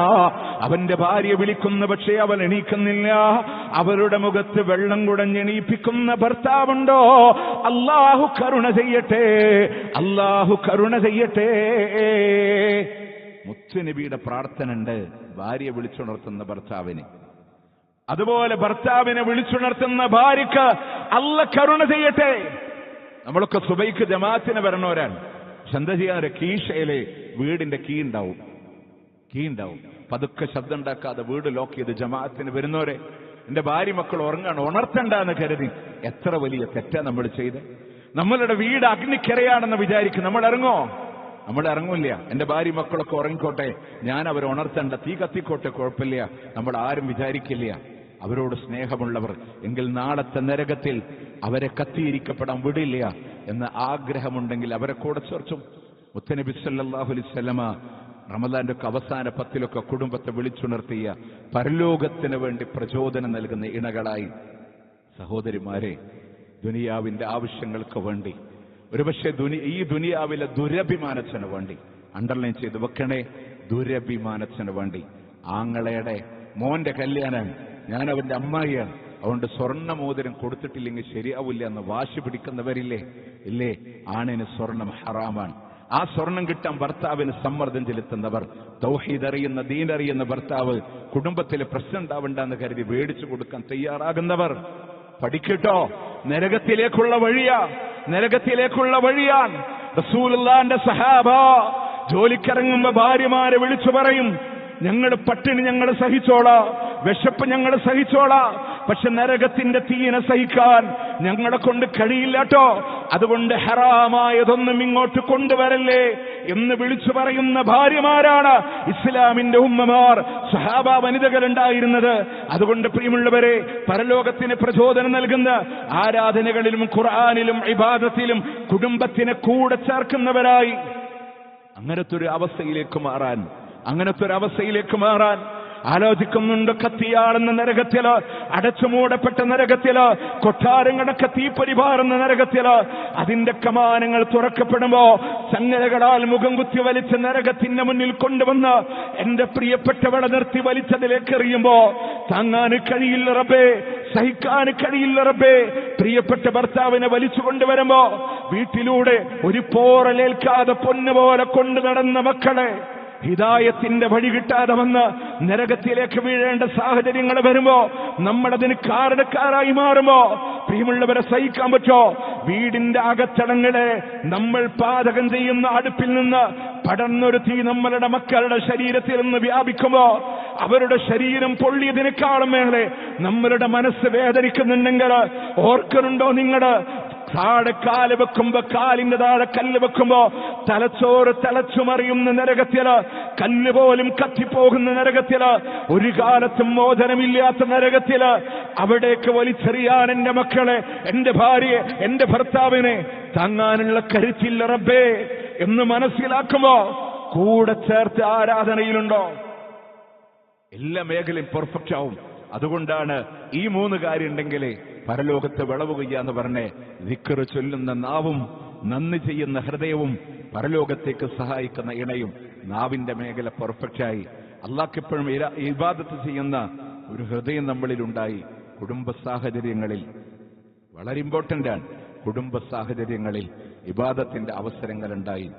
Speaker 1: അവന്റെ ഭാര്യ വിളിക്കുന്ന പക്ഷേ അവൻ എണീക്കുന്നില്ല, അവരുടെ മുഖത്ത് വെള്ളം കുടഞ്ഞെണീപ്പിക്കുന്ന ഭർത്താവുണ്ടോ? അല്ലാഹു കരുണ ചെയ്യട്ടെ, അല്ലാഹു കരുണ ചെയ്യട്ടെ. മുത്തുനബിയുടെ പ്രാർത്ഥന ഉണ്ട് ഭാര്യ വിളിച്ചുണർത്തുന്ന ഭർത്താവിന്. അതുപോലെ ഭർത്താവിനെ വിളിച്ചുണർത്തുന്ന ഭാര്യക്ക് അല്ല കരുണ ചെയ്യട്ടെ. നമ്മളൊക്കെ സുബൈക്ക് ജമാഅത്തിന് വരണവരാണ്. എന്താ ചെയ്യാറ്? കീശയിലെ വീടിന്റെ കീ ഉണ്ടാവും. പതുക്കെ ശബ്ദം ഉണ്ടാക്കാതെ വീട് ലോക്ക് ചെയ്ത് ജമാഅത്തിന് വരുന്നവരെ, എന്റെ ഭാര്യ മക്കൾ ഉറങ്ങാണ്, ഉണർത്തണ്ടെന്ന് കരുതി. എത്ര വലിയ തെറ്റാ നമ്മൾ ചെയ്ത്. നമ്മളുടെ വീട് അഗ്നിക്കരയാണെന്ന് വിചാരിക്കും. നമ്മൾ ഇറങ്ങൂല്ല. എന്റെ ഭാര്യ മക്കളൊക്കെ ഉറങ്ങിക്കോട്ടെ, ഞാൻ അവരെ ഉണർത്തണ്ട, തീ കത്തിക്കോട്ടെ, കുഴപ്പമില്ല, നമ്മൾ ആരും വിചാരിക്കില്ല. അവരോട് സ്നേഹമുള്ളവർ എങ്കിൽ നാളത്തെ നരകത്തിൽ അവരെ കത്തിയിരിക്കപ്പെടാൻ വിടില്ല എന്ന ആഗ്രഹമുണ്ടെങ്കിൽ അവരെ കൂടെ ചേർച്ചും. മുത്തനബി സല്ലല്ലാഹു അലൈഹി വസല്ലമ റമദാന്റെ അവസാന 10 കുടുംബത്തെ വിളിച്ചുണർത്തിയ, പരലോകത്തിന് വേണ്ടി പ്രചോദനം നൽകുന്ന ഇണകളായി. സഹോദരിമാരെ, ദുനിയാവിന്റെ ആവശ്യങ്ങൾക്ക് വേണ്ടി, ഒരുപക്ഷെ ഈ ദുനിയാവിലെ ദുരഭിമാനത്തിന് വേണ്ടി, അണ്ടർലൈൻ ചെയ്ത് വെക്കണേ, ദുരഭിമാനത്തിന് വേണ്ടി, ആങ്ങളയുടെ മോന്റെ കല്യാണം, ഞാൻ അവന്റെ അമ്മായിയാണ്, അതുകൊണ്ട് സ്വർണ്ണ മോതിരം കൊടുത്തിട്ടില്ലെങ്കിൽ ശരിയാവില്ല എന്ന് വാശി പിടിക്കുന്നവരില്ലേ? ഇല്ലേ? ആണിന് സ്വർണം ഹറാമാണ്. ആ സ്വർണം കിട്ടാൻ ഭർത്താവിന് സമ്മർദ്ദം ചെലുത്തുന്നവർ, തൗഹീദ് അറിയുന്ന, ദീൻ അറിയുന്ന ഭർത്താവ് കുടുംബത്തിലെ പ്രശ്നം ഉണ്ടാവണ്ടെന്ന് കരുതി മേടിച്ചു കൊടുക്കാൻ തയ്യാറാകുന്നവർ, പഠിക്കട്ടോ, നരകത്തിലേക്കുള്ള വഴിയാണ്. റസൂലുള്ളാഹിന്റെ സഹാബ ജോലിക്കിറങ്ങുമ്പോ ഭാര്യമാരെ വിളിച്ചു പറയും, ഞങ്ങൾ പട്ടിണി ഞങ്ങൾ സഹിച്ചോളാം, വിശപ്പ് ഞങ്ങൾ സഹിച്ചോളാം, പക്ഷെ നരകത്തിന്റെ തീനെ സഹിക്കാൻ ഞങ്ങളെ കൊണ്ട് കഴിയില്ലട്ടോ, അതുകൊണ്ട് ഹറാമായതൊന്നും ഇങ്ങോട്ട് കൊണ്ടുവരല്ലേ എന്ന് വിളിച്ചു പറയുന്ന ഭാര്യമാരാണ് ഇസ്ലാമിന്റെ ഉമ്മമാർ, സഹാബ വനിതകൾ ഉണ്ടായിരുന്നത്. അതുകൊണ്ട് പ്രിയമുള്ളവരെ, പരലോകത്തിന് പ്രചോദനം നൽകുന്ന ആരാധനകളിലും ഖുർആനിലും ഇബാദത്തിലും കുടുംബത്തിനെ കൂടെ ചേർക്കുന്നവരായി അങ്ങനത്തെ ഒരു അവസ്ഥയിലേക്ക് മാറാൻ ആലോചിക്കുന്നുണ്ട്. കത്തിയാളുന്ന നരകത്തില്, അടച്ചുമൂടപ്പെട്ട നരകത്തില്, കൊട്ടാരങ്ങളൊക്കെ തീപ്പൊരി പാറുന്ന നരകത്തില്, അതിന്റെ കമാനങ്ങൾ തുറക്കപ്പെടുമ്പോ ചങ്ങലകളാൽ മുഖം കുത്തി വലിച്ച നരകത്തിന്റെ മുന്നിൽ കൊണ്ടുവന്ന് എന്റെ പ്രിയപ്പെട്ടവളെ നിർത്തി വലിച്ചതിലേക്ക് എറിയുമ്പോ താങ്ങാൻ കഴിയില്ല റബ്ബേ, സഹിക്കാൻ കഴിയില്ല റബ്ബേ. പ്രിയപ്പെട്ട ഭർത്താവിനെ വലിച്ചു കൊണ്ടുവരുമ്പോ വീട്ടിലൂടെ ഒരു പോറലേൽക്കാതെ പൊന്നുപോലെ കൊണ്ടു നടന്ന മക്കളെ ഹിദായത്തിന്റെ വഴി കിട്ടാതെ വന്ന് നരകത്തിലേക്ക് വീഴേണ്ട സാഹചര്യങ്ങൾ വരുമ്പോ നമ്മളതിന് കാരണക്കാരായി മാറുമ്പോ പ്രിയമുള്ളവരെ സഹിക്കാൻ പറ്റോ? വീടിന്റെ അകത്തളങ്ങളെ നമ്മൾ പാചകം ചെയ്യുന്ന അടുപ്പിൽ നിന്ന് പടർന്നൊരു തീ നമ്മളുടെ മക്കളുടെ ശരീരത്തിൽ നിന്ന് വ്യാപിക്കുമ്പോ അവരുടെ ശരീരം പൊള്ളിയതിനേക്കാളും മേലെ നമ്മളുടെ മനസ്സ് വേദനിക്കുന്നുണ്ടെങ്കിൽ ഓർക്കുന്നുണ്ടോ നിങ്ങള്? താഴെ കാല് വെക്കുമ്പോ, കാലിന്റെ താഴെ കല്ല് വെക്കുമ്പോ തലച്ചോറ് തലച്ചുമറിയുന്ന നരകത്തില്, കല്ല് പോലും കത്തിപ്പോകുന്ന നരകത്തില്, ഒരു കാലത്തും മോചനമില്ലാത്ത നരകത്തില് അവിടേക്ക് വലിച്ചെറിയാൻ എന്റെ മക്കളെ, എന്റെ ഭാര്യയെ, എന്റെ ഭർത്താവിനെ താങ്ങാനുള്ള കരുത്തില്ല റബ്ബേ എന്ന് മനസ്സിലാക്കുമ്പോ കൂടെ ചേർത്ത് ആരാധനയിലുണ്ടോ? എല്ലാ മേഖലയും പെർഫെക്റ്റ് ആവും. അതുകൊണ്ടാണ് ഈ 3 കാര്യം ഉണ്ടെങ്കിലേ പരലോകത്ത് വിളവ് കൊയ്യാന്ന് പറഞ്ഞേ. ദിക്ർ ചൊല്ലുന്ന നാവും, നന്ദി ചെയ്യുന്ന ഹൃദയവും, പരലോകത്തേക്ക് സഹായിക്കുന്ന ഇണയും. നാവിന്റെ മേഖല പെർഫെക്റ്റായി അല്ലാഹ്ക്കെപ്പോഴും ഇബാദത്ത് ചെയ്യുന്ന ഒരു ഹൃദയം നമ്മളിലുണ്ടായി. കുടുംബ സാഹചര്യങ്ങളിൽ വളരെ ഇമ്പോർട്ടന്റ് ആണ്. കുടുംബ സാഹചര്യങ്ങളിൽ ഇബാദത്തിന്റെ അവസരങ്ങളുണ്ടായി.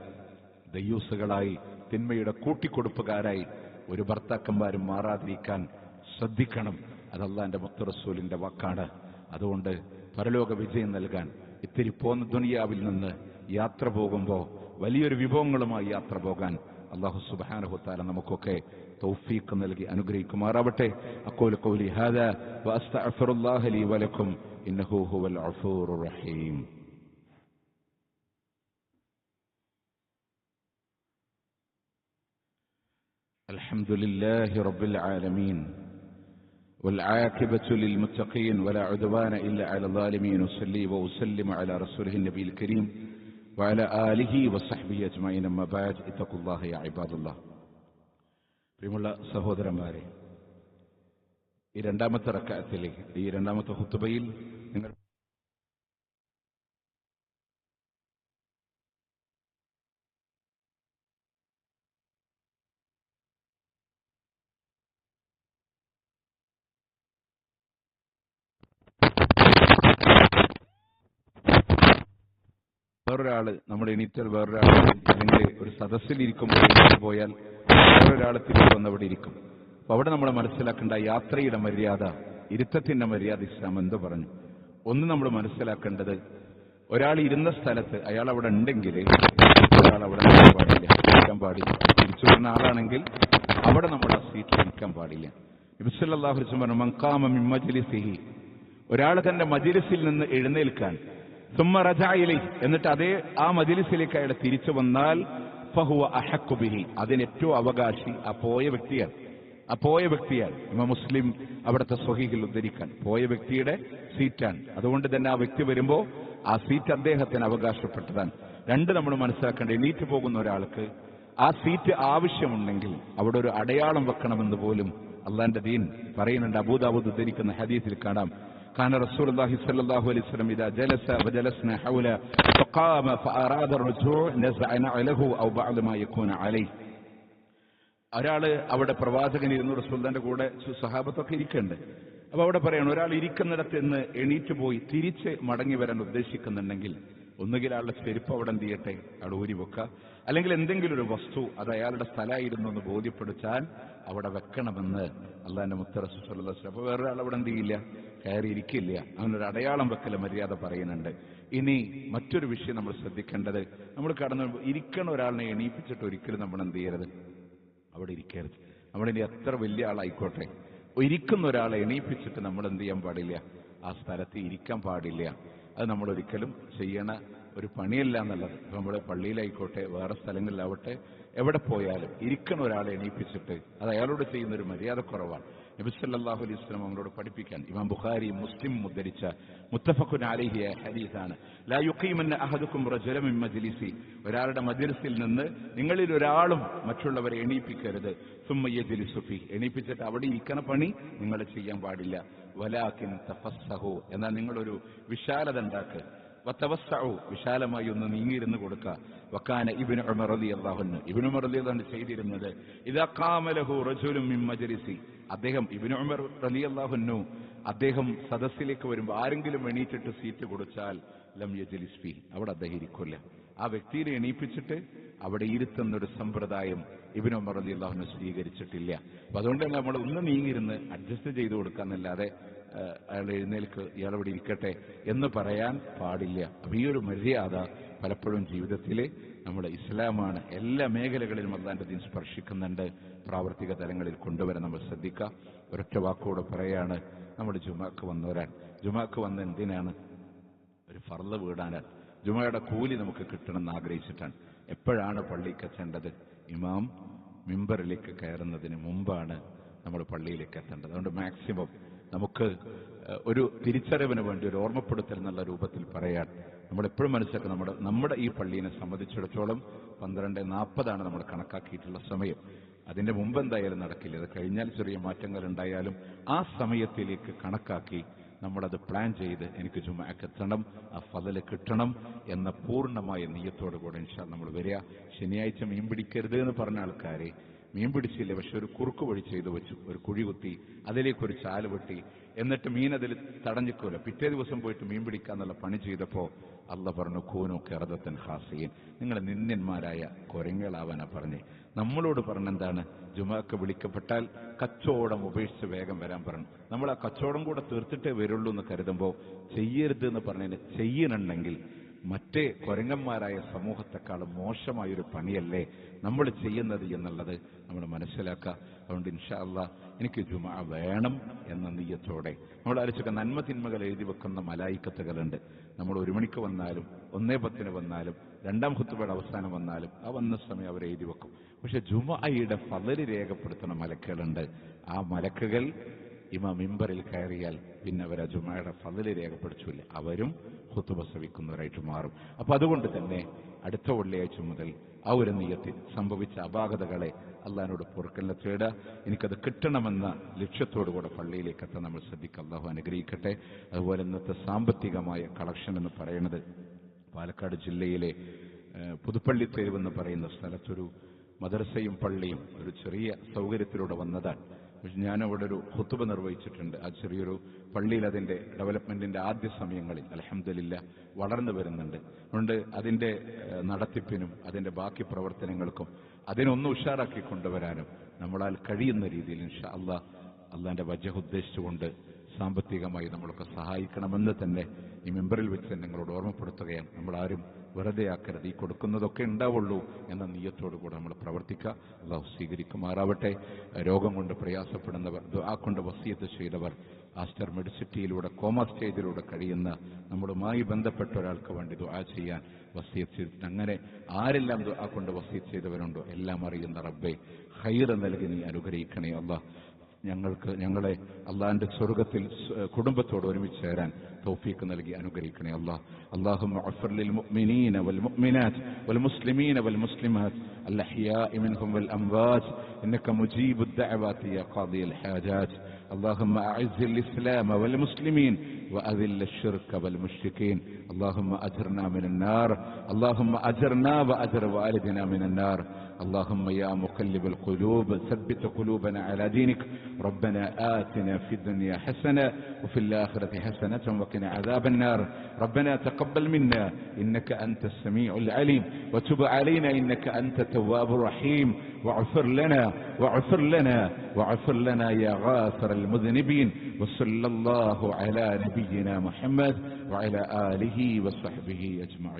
Speaker 1: ദയ്യൂസുകളായി, തിന്മയുടെ കൂട്ടിക്കൊടുപ്പുകാരായി ഒരു ഭർത്താക്കന്മാരും മാറാതിരിക്കാൻ ശ്രദ്ധിക്കണം. അത് അല്ലാഹുവിന്റെ മുത്ത് റസൂലിന്റെ വാക്കാണ്. അതുകൊണ്ട് പരലോക വിജയം നൽകാൻ ഇത്തിരി പോന്ന ദുനിയാവിൽ നിന്ന് യാത്ര പോകുമ്പോൾ വലിയൊരു വിഭവങ്ങളുമായി യാത്ര പോകാൻ അല്ലാഹു സുബ്ഹാനഹു വ തആല നമുക്കൊക്കെ തൗഫീഖ് നൽകി അനുഗ്രഹിക്കുമാറാവട്ടെ. അഖൂലു ഖൗലി ഹാദാ വഅസ്തഗ്ഫിറുല്ലാഹ ലീ വലക്കും ഇന്നഹു ഹുവൽ ഗഫൂറുർ റഹീം. الحمد لله رب العالمين والعاقبة للمتقين ولا عدوان إلا على الظالمين وصلي وأسلم على رسوله النبي الكريم وعلى آله وصحبه أجمعين أما بعد اتقوا الله يا عباد الله. പ്രിയമുള്ള സഹോദരന്മാരെ, ഈ രണ്ടാമത്തെ റക്അത്തിലെ ഈ രണ്ടാമത്തെ ഖുത്ബയിൽ നിങ്ങൾ വേറൊരാള് നമ്മുടെ എണീറ്റാൽ വേറൊരാൾ, അല്ലെങ്കിൽ ഒരു സദസ്സിലിരിക്കുമ്പോൾ എണീറ്റ് പോയാൽ വേറൊരാൾ തിരിച്ചു വന്നവിടെ ഇരിക്കും. അപ്പൊ അവിടെ നമ്മൾ മനസ്സിലാക്കേണ്ട യാത്രയുടെ മര്യാദ, ഇരുത്തത്തിന്റെ മര്യാദ ഇസ്ലാം എന്ത് പറഞ്ഞു? ഒന്ന് നമ്മൾ മനസ്സിലാക്കേണ്ടത്, ഒരാൾ ഇരുന്ന സ്ഥലത്ത് അയാൾ അവിടെ ഉണ്ടെങ്കിൽ ഒരാൾ അവിടെ ഇരിക്കാൻ പാടില്ല. തിരിച്ചു വരുന്ന ആളാണെങ്കിൽ അവിടെ നമ്മൾ ആ സീറ്റിൽ ഇരിക്കാൻ പാടില്ല. നബി സല്ലല്ലാഹു അലൈഹി വസല്ലം പറഞ്ഞു, മൻ ഖാമ മിൻ മജ്ലിസിഹി, ഒരാൾ തന്റെ മജ്ലിസിൽ നിന്ന് എഴുന്നേൽക്കാൻ, സുമ്മ റജഅ ഇലൈഹി, എന്നിട്ട് അതേ ആ മജ്ലിസിലേക്ക് അയാൾ തിരിച്ചു വന്നാൽ ഫഹുവ അഹഖു ബിഹി, അതിന് ഏറ്റവും അവകാശി ആ പോയ വ്യക്തിയാണ്. ഇമാം മുസ്ലിം അവിടുത്തെ സ്വഹീഹിൽ ഉദ്ധരിക്കാൻ പോയ വ്യക്തിയുടെ സീറ്റാണ്. അതുകൊണ്ട് തന്നെ ആ വ്യക്തി വരുമ്പോൾ ആ സീറ്റ് അദ്ദേഹത്തിന് അവകാശപ്പെട്ടതാണ്. രണ്ട് നമ്മൾ മനസ്സിലാക്കേണ്ട, എണീറ്റ് പോകുന്ന ഒരാൾക്ക് ആ സീറ്റ് ആവശ്യമുണ്ടെങ്കിൽ അവിടെ ഒരു അടയാളം വെക്കണമെന്ന് പോലും അള്ളാന്റെ ദീൻ പറയുന്നുണ്ട്. അബൂദാവൂദ് ഉദ്ധരിക്കുന്ന ഹദീസിൽ കാണാം, كان رسول الله صلى الله عليه وسلم إذا جلس وجلسنا حوله فقام فأراد الرجوع نزعنا له أو بعض ما يكون عليه. ഒരാള് അവിടെ പ്രവാചകൻ ഇരുന്നു, റസൂലുള്ളാഹിന്റെ കൂടെ സഹാബത്തൊക്കെ ഇരിക്കുന്നുണ്ട്. അപ്പൊ അവിടെ പറയണം, ഒരാൾ ഇരിക്കുന്നിടത്ത് നിന്ന് എണീറ്റ് പോയി തിരിച്ച് മടങ്ങി വരാൻ ഉദ്ദേശിക്കുന്നുണ്ടെങ്കിൽ ഒന്നുകിൽ അയാളുടെ ചെരുപ്പ് അവിടെ എന്ത് ചെയ്യട്ടെ, അവിടെ ഊരി വെക്കുക, അല്ലെങ്കിൽ എന്തെങ്കിലും ഒരു വസ്തു അത് അയാളുടെ സ്ഥലമായിരുന്നു എന്ന് ബോധ്യപ്പെടുത്താൻ അവിടെ വെക്കണമെന്ന് അള്ളാഹിന്റെ മുത്ത് റസൂൽ സല്ലല്ലാഹു അലൈഹി വസല്ലം. അപ്പൊ വേറൊരാൾ അവിടെ എന്ത് ചെയ്യില്ല, കയറിയിരിക്കില്ല. അങ്ങനൊരു അടയാളം വെക്കൽ മര്യാദ പറയുന്നുണ്ട്. ഇനി മറ്റൊരു വിഷയം നമ്മൾ ശ്രദ്ധിക്കേണ്ടത്, നമ്മൾ കടന്നു ഇരിക്കണ ഒരാളിനെ എണീപ്പിച്ചിട്ട് ഒരിക്കലും നമ്മൾ എന്ത് ചെയ്യരുത്, അവിടെ ഇരിക്കരുത്. നമ്മളിനി എത്ര വലിയ ആളായിക്കോട്ടെ, ഇരിക്കുന്ന ഒരാളെ എണീപ്പിച്ചിട്ട് നമ്മൾ എന്ത് ചെയ്യാൻ പാടില്ല, ആ സ്ഥലത്ത് ഇരിക്കാൻ പാടില്ല. അത് നമ്മൾ ഒരിക്കലും ചെയ്യണ ഒരു പണിയല്ല എന്നുള്ളത്. ഇപ്പൊ നമ്മൾ പള്ളിയിലായിക്കോട്ടെ വേറെ സ്ഥലങ്ങളിലാവട്ടെ എവിടെ പോയാലും ഇരിക്കണ ഒരാളെ എണീപ്പിച്ചിട്ട് അത് അയാളോട് ചെയ്യുന്നൊരു മര്യാദ കുറവാണ്. നബി സല്ലല്ലാഹു അലൈഹി വസല്ലം അവരോട് പഠിപ്പിക്കാൻ ഇമാം ബുഖാരി മുസ്ലിം ഉദ്ധരിച്ച മുത്തഫഖുൻ അലൈഹി ഹദീസാണ്. ലാ യുഖീമന്ന അഹദുക്കും റജുലൻ മിൻ മജ്ലിസി, ഒരാളുടെ മജ്ലിസിൽ നിന്ന് നിങ്ങളിൽ ഒരാളും മറ്റുള്ളവരെ എണീപ്പിക്കരുത്. സുമ്മ യജ്ലിസു ഫീ, എണീപ്പിച്ചിട്ട് അവിടെ ഇരിക്കണ പണി നിങ്ങൾ ചെയ്യാൻ പാടില്ല. വലാകിൻ തഫസ്സഹു, എന്നാൽ നിങ്ങളൊരു വിശാലത ഉണ്ടാക്കുക. വതവസ്സഉ, വിശാലമായി ഒന്ന് നീങ്ങിയിരുന്ന് കൊടുക്കുക. വകാന ഇബ്നു ഉമർ റളിയല്ലാഹു അൻഹു, ഇബ്നു ഉമർ റളിയല്ലാഹു അൻഹു ചെയ്തിരുന്നത്, ഇദാ ഖാമ ലഹു റജുലുൻ മിൻ മജ്ലിസി, അദ്ദേഹം ഇബ്നു ഉമർ റളിയല്ലാഹു അൻഹു അദ്ദേഹം സദസ്സിലേക്ക് വരുമ്പോൾ ആരെങ്കിലും എണീറ്റിട്ട് സീറ്റ് കൊടുത്താൽ ലം യജ്ലിസ് ഫീ, അവിടെ അദ്ദേഹം ഇരിക്കില്ല. ആ വ്യക്തിയെ എണീപ്പിച്ചിട്ട് അവിടെ ഇരുത്തുന്നൊരു സമ്പ്രദായം ഇബ്നു ഉമർ റളിയല്ലാഹു അൻഹു സ്വീകരിച്ചിട്ടില്ല. അപ്പൊ അതുകൊണ്ട് തന്നെ നമ്മൾ ഒന്ന് നീങ്ങിയിരുന്ന് അഡ്ജസ്റ്റ് ചെയ്ത് കൊടുക്കാന്നല്ലാതെ അയാൾ എഴുന്നേൽക്ക്, ഇയാൾ ഇവിടെ ഇരിക്കട്ടെ എന്ന് പറയാൻ പാടില്ല. അപ്പൊ ഈ ഒരു മര്യാദ പലപ്പോഴും ജീവിതത്തിൽ നമ്മുടെ ഇസ്ലാമാണ് എല്ലാ മേഖലകളിലും അല്ലാഹുവിന്റെ ദീൻ സ്പർശിക്കുന്നുണ്ട്. പ്രാവർത്തിക തലങ്ങളിൽ കൊണ്ടുവരാൻ നമ്മൾ ശ്രദ്ധിക്കുക. ഒരൊറ്റ വാക്കോടെ പറയാണ്, നമ്മൾ ജുമാക്ക് വന്നവരാണ്. ജുമാക്ക് വന്ന എന്തിനാണ്? ഒരു ഫർള് വീടാനാണ്. ജുമയുടെ കൂലി നമുക്ക് കിട്ടണമെന്ന് ആഗ്രഹിച്ചിട്ടാണ്. എപ്പോഴാണ് പള്ളിക്ക് എത്തേണ്ടത്? ഇമാം മിമ്പറിലേക്ക് കയറുന്നതിന് മുമ്പാണ് നമ്മൾ പള്ളിയിലേക്ക് എത്തേണ്ടത്. അതുകൊണ്ട് മാക്സിമം നമുക്ക് ഒരു തിരിച്ചറിവിന് വേണ്ടി ഒരു ഓർമ്മപ്പെടുത്തൽ എന്നുള്ള രൂപത്തിൽ പറയാൻ നമ്മളെപ്പോഴും മനസ്സിലാക്കുക. നമ്മുടെ ഈ പള്ളിയെ സംബന്ധിച്ചിടത്തോളം 12:40 നമ്മൾ കണക്കാക്കിയിട്ടുള്ള സമയം. അതിന്റെ മുമ്പ് എന്തായാലും നടക്കില്ല. അത് കഴിഞ്ഞാൽ ചെറിയ മാറ്റങ്ങൾ ഉണ്ടായാലും ആ സമയത്തിലേക്ക് കണക്കാക്കി നമ്മളത് പ്ലാൻ ചെയ്ത് എനിക്ക് ജുമഅക്ക് എത്തണം, ആ ഫളല് കിട്ടണം എന്ന പൂർണ്ണമായ നിയ്യത്തോടു കൂടെ ഇൻഷാ അല്ലാഹ് നമ്മൾ വരിക. ശനിയാഴ്ച മീൻ പിടിക്കരുത് എന്ന് പറഞ്ഞ ആൾക്കാരെ മീൻ പിടിച്ചില്ല, പക്ഷെ ഒരു കുറുക്ക് വഴി ചെയ്തു വെച്ചു, ഒരു കുഴി കുത്തി അതിലേക്കൊരു ചാല് വെട്ടി, എന്നിട്ട് മീൻ അതിൽ തടഞ്ഞിക്കൂല. പിറ്റേ ദിവസം പോയിട്ട് മീൻ പിടിക്കാന്നുള്ള പണി ചെയ്തപ്പോ അള്ളാഹ് പറഞ്ഞു, കൂനു ഖിറദത്തൻ ഖാസിയൻ, നിങ്ങൾ നിന്ദ്യന്മാരായ കുരങ്ങുകളാവാനാ പറഞ്ഞേ. നമ്മളോട് പറഞ്ഞെന്താണ്? ജുമാക്ക് വിളിക്കപ്പെട്ടാൽ കച്ചവടം ഉപേക്ഷിച്ച് വേഗം വരാൻ പറഞ്ഞു. നമ്മൾ ആ കച്ചവടം കൂടെ തീർത്തിട്ടേ വരുള്ളൂ എന്ന് കരുതുമ്പോൾ ചെയ്യരുത് എന്ന് പറഞ്ഞതിന് ചെയ്യണമെങ്കിൽ മറ്റേ കുരങ്ങന്മാരായ സമൂഹത്തെക്കാളും മോശമായൊരു പണിയല്ലേ നമ്മൾ ചെയ്യുന്നത് എന്നുള്ളത് നമ്മൾ മനസ്സിലാക്കുക. അതുകൊണ്ട് ഇൻഷാ അല്ലാഹ് എനിക്ക് ജുമാ വേണം എന്ന നിയ്യത്തോടെ നമ്മൾ ആലോചിക്കുക. നന്മ തിന്മകൾ എഴുതി വെക്കുന്ന മലായിക്കത്തുകളുണ്ട്. നമ്മൾ 1 മണിക്ക് വന്നാലും 1:10 വന്നാലും 2-ാം ഖുത്ബയുടെ അവസാനം വന്നാലും ആ വന്ന സമയം അവർ എഴുതി വെക്കും. പക്ഷെ ജുമഅയുടെ ഫളല് രേഖപ്പെടുത്തുന്ന മലക്കുകളുണ്ട്. ആ മലക്കുകൾ ഇമാം മിമ്പറിൽ കയറിയാൽ പിന്നെ അവർ ആ ജുമയുടെ ഫളല് രേഖപ്പെടുത്തില്ല, അവരും ഖുതുബ ശ്രവിക്കുന്നവരായിട്ട് മാറും. അപ്പൊ അതുകൊണ്ട് തന്നെ അടുത്ത വെള്ളിയാഴ്ച മുതൽ ആ ഒരു നിയത്തിൽ സംഭവിച്ച അപാകതകളെ അള്ളാഹിനോട് പൊറുക്കലിനെ തേടുക. എനിക്കത് കിട്ടണമെന്ന ലക്ഷ്യത്തോടുകൂടെ പള്ളിയിലേക്ക് എത്താൻ നമ്മൾ ശ്രദ്ധിക്കുക. അള്ളാഹു അനുഗ്രഹിക്കട്ടെ. അതുപോലെ ഇന്നത്തെ സാമ്പത്തികമായ കളക്ഷൻ എന്ന് പറയുന്നത് പാലക്കാട് ജില്ലയിലെ പുതുപ്പള്ളി തെരുവെന്ന് പറയുന്ന സ്ഥലത്തൊരു മദ്രസയും പള്ളിയും ഒരു ചെറിയ സൗകര്യത്തിലൂടെ വന്നതാണ്. ഞാനവിടെ ഒരു ഖുതുബ നിർവഹിച്ചിട്ടുണ്ട്. ആ ചെറിയൊരു പള്ളിയിൽ അതിന്റെ ഡെവലപ്മെന്റിന്റെ ആദ്യ സമയങ്ങളിൽ അൽഹംദുലില്ലാ വളർന്നു വരുന്നുണ്ട്. അതുകൊണ്ട് അതിന്റെ നടത്തിപ്പിനും അതിന്റെ ബാക്കി പ്രവർത്തനങ്ങൾക്കും അതിനൊന്ന് ഉഷാറാക്കി കൊണ്ടുവരാനും നമ്മളാൽ കഴിയുന്ന രീതിയിൽ ഇൻഷാ അല്ലാഹ് അള്ളാന്റെ വജഹ് ഉദ്ദേശിച്ചുകൊണ്ട് സാമ്പത്തികമായി നമ്മളൊക്കെ സഹായിക്കണമെന്ന് തന്നെ ഈ മെമ്പറിൽ വെച്ച് നിങ്ങളോട് ഓർമ്മപ്പെടുത്തുകയാണ്. നമ്മളാരും വെറുതെ ആക്കരുത്, ഈ കൊടുക്കുന്നതൊക്കെ ഉണ്ടാവുള്ളൂ എന്ന നിയ്യത്തോടുകൂടെ നമ്മൾ പ്രവർത്തിക്കുക. അള്ളാഹു സ്വീകരിക്കുമാറാവട്ടെ. രോഗം കൊണ്ട് പ്രയാസപ്പെടുന്നവർ, ദുആ കൊണ്ട് വസിയത്ത് ചെയ്തവർ, ആസ്റ്റർ മെഡിസിറ്റിയിലൂടെ കോമ സ്റ്റേജിലൂടെ കഴിയുന്ന നമ്മളുമായി ബന്ധപ്പെട്ട ഒരാൾക്ക് വേണ്ടി ദുആ ചെയ്യാൻ വസിയത്ത് ചെയ്തിട്ട് അങ്ങനെ ആരെല്ലാം ദുആ കൊണ്ട് വസിയത്ത് ചെയ്തവരുണ്ടോ എല്ലാം അറിയുന്ന റബ്ബേ ഖൈർ നൽകി നീ അനുഗ്രഹിക്കണേ അല്ലാഹ്. ഞങ്ങളെ അള്ളാഹിന്റെ സ്വർഗത്തിൽ കുടുംബത്തോട് ഒരുമിച്ച് ചേരാൻ തൗഫീഖ് നൽകി അനുഗ്രഹിക്കണേ അല്ലാഹ്. അല്ലാഹുമ്മ അഗ്ഫിർ ലിൽ മുഅ്മിനീന വൽ മുഅ്മിനാത്ത് വൽ മുസ്ലിമീന വൽ മുസ്ലിമാത്ത് അൽ അഹ്യാഇ മിൻഹും വൽ അംവാത്ത് ഇന്നക മുജീബുദ് ദഅവാതി യാ ഖാദിയൽ ഹാജാത്ത്. اللهم أعز الإسلام والمسلمين وأذل الشرك والمشركين. اللهم أجرنا من النار، اللهم أجرنا وأجر والدنا من النار. اللهم يا مقلب القلوب ثبت قلوبنا على دينك. ربنا آتنا في الدنيا حسنة وفي الآخرة حسنة وقنا عذاب النار. ربنا تقبل منا إنك أنت السميع العليم وتب علينا إنك أنت التواب الرحيم. واغفر لنا يا غافر المذنبين. وصلى الله على نبينا محمد وعلى آله وصحبه أجمعين.